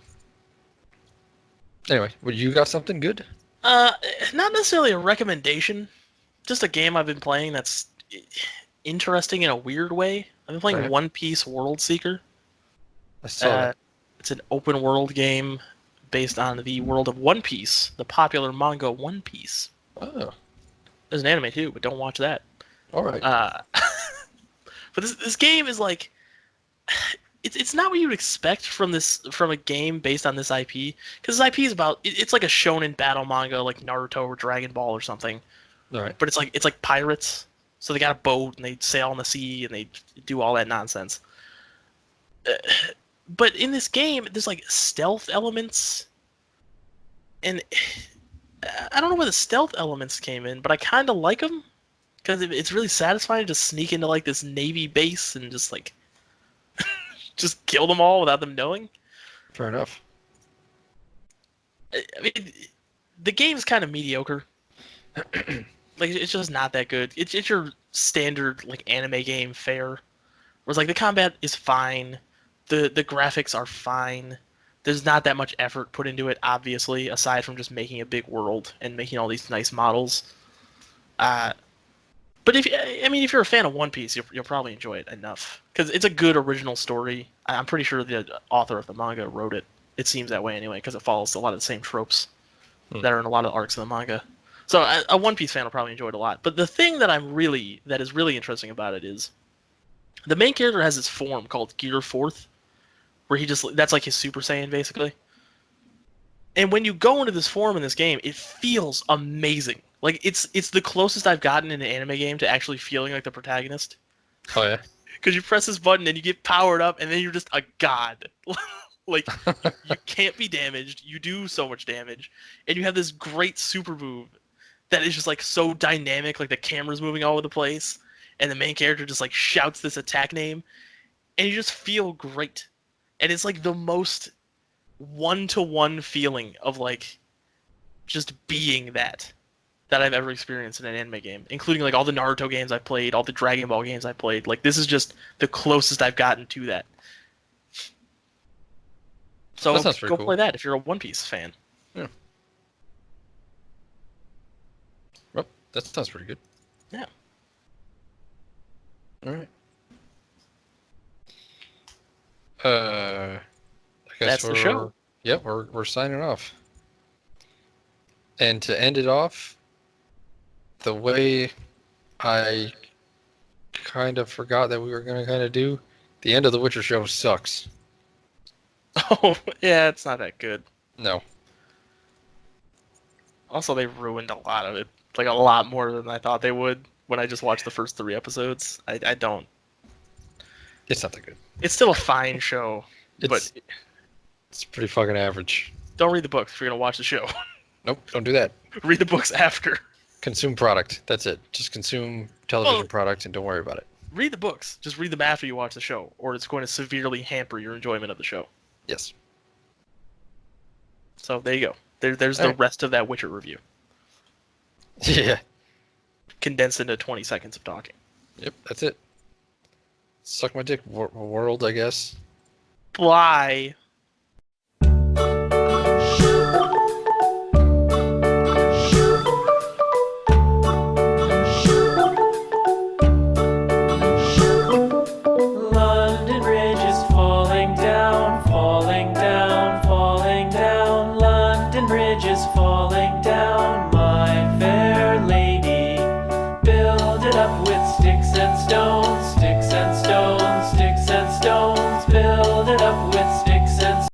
Anyway, well, you got something good? Not necessarily a recommendation. Just a game I've been playing that's interesting in a weird way. I've been playing Right. One Piece World Seeker. I saw that. It's an open world game based on the world of One Piece, the popular manga One Piece. Oh, There's an anime too, but don't watch that. all right. But this game is like, it's not what you would expect from a game based on this IP, because this IP is about it's like a shonen battle manga like Naruto or Dragon Ball or something, All right. but it's like pirates, so they got a boat and they sail on the sea and they do all that nonsense. But in this game, there's like stealth elements, and I don't know where the stealth elements came in, but I kind of like them because it's really satisfying to just sneak into like this navy base and just like just kill them all without them knowing. Fair enough. I mean, the game's kind of mediocre. Like it's just not that good. It's your standard like anime game fare. Whereas like the combat is fine, the graphics are fine. There's not that much effort put into it, obviously, aside from just making a big world and making all these nice models. But if you're a fan of One Piece, you'll probably enjoy it enough because it's a good original story. I'm pretty sure the author of the manga wrote it. It seems that way anyway because it follows a lot of the same tropes that are in a lot of the arcs of the manga. So a One Piece fan will probably enjoy it a lot. But the thing that is really interesting about it is the main character has this form called Gear Fourth, where that's like his Super Saiyan basically. And when you go into this form in this game, it feels amazing. Like it's the closest I've gotten in an anime game to actually feeling like the protagonist. Oh yeah. Because you press this button and you get powered up, and then you're just a god. Like you can't be damaged. You do so much damage, and you have this great super move that is just like so dynamic. Like the camera's moving all over the place, and the main character just like shouts this attack name, and you just feel great. And it's like the most one-to-one feeling of like just being that I've ever experienced in an anime game, including like all the Naruto games I've played, all the Dragon Ball games I've played. Like this is just the closest I've gotten to that. So That sounds pretty go cool. play that if you're a One Piece fan. Yeah. Well, that sounds pretty good. Yeah. All right. I guess That's the show. Yep, we're signing off. And to end it off, the way I kind of forgot that we were going to kind of do, the end of the Witcher show sucks. Oh, yeah, it's not that good. No. Also, they ruined a lot of it. Like, a lot more than I thought they would when I just watched the first 3 episodes. I don't. It's not that good. It's still a fine show, but It's pretty fucking average. don't read the books if you're going to watch the show. Nope, don't do that. Read the books after. Consume product. That's it. Just consume television product and don't worry about it. Read the books. Just read them after you watch the show, or it's going to severely hamper your enjoyment of the show. Yes. So there you go. There's the Alright. rest of that Witcher review, Yeah. condensed into 20 seconds of talking. Yep, that's it. Suck my dick, world, I guess. Bye. London Bridge is falling down, falling down, falling down. London London Bridge is falling down, my fair lady. Build it up with sticks and stones.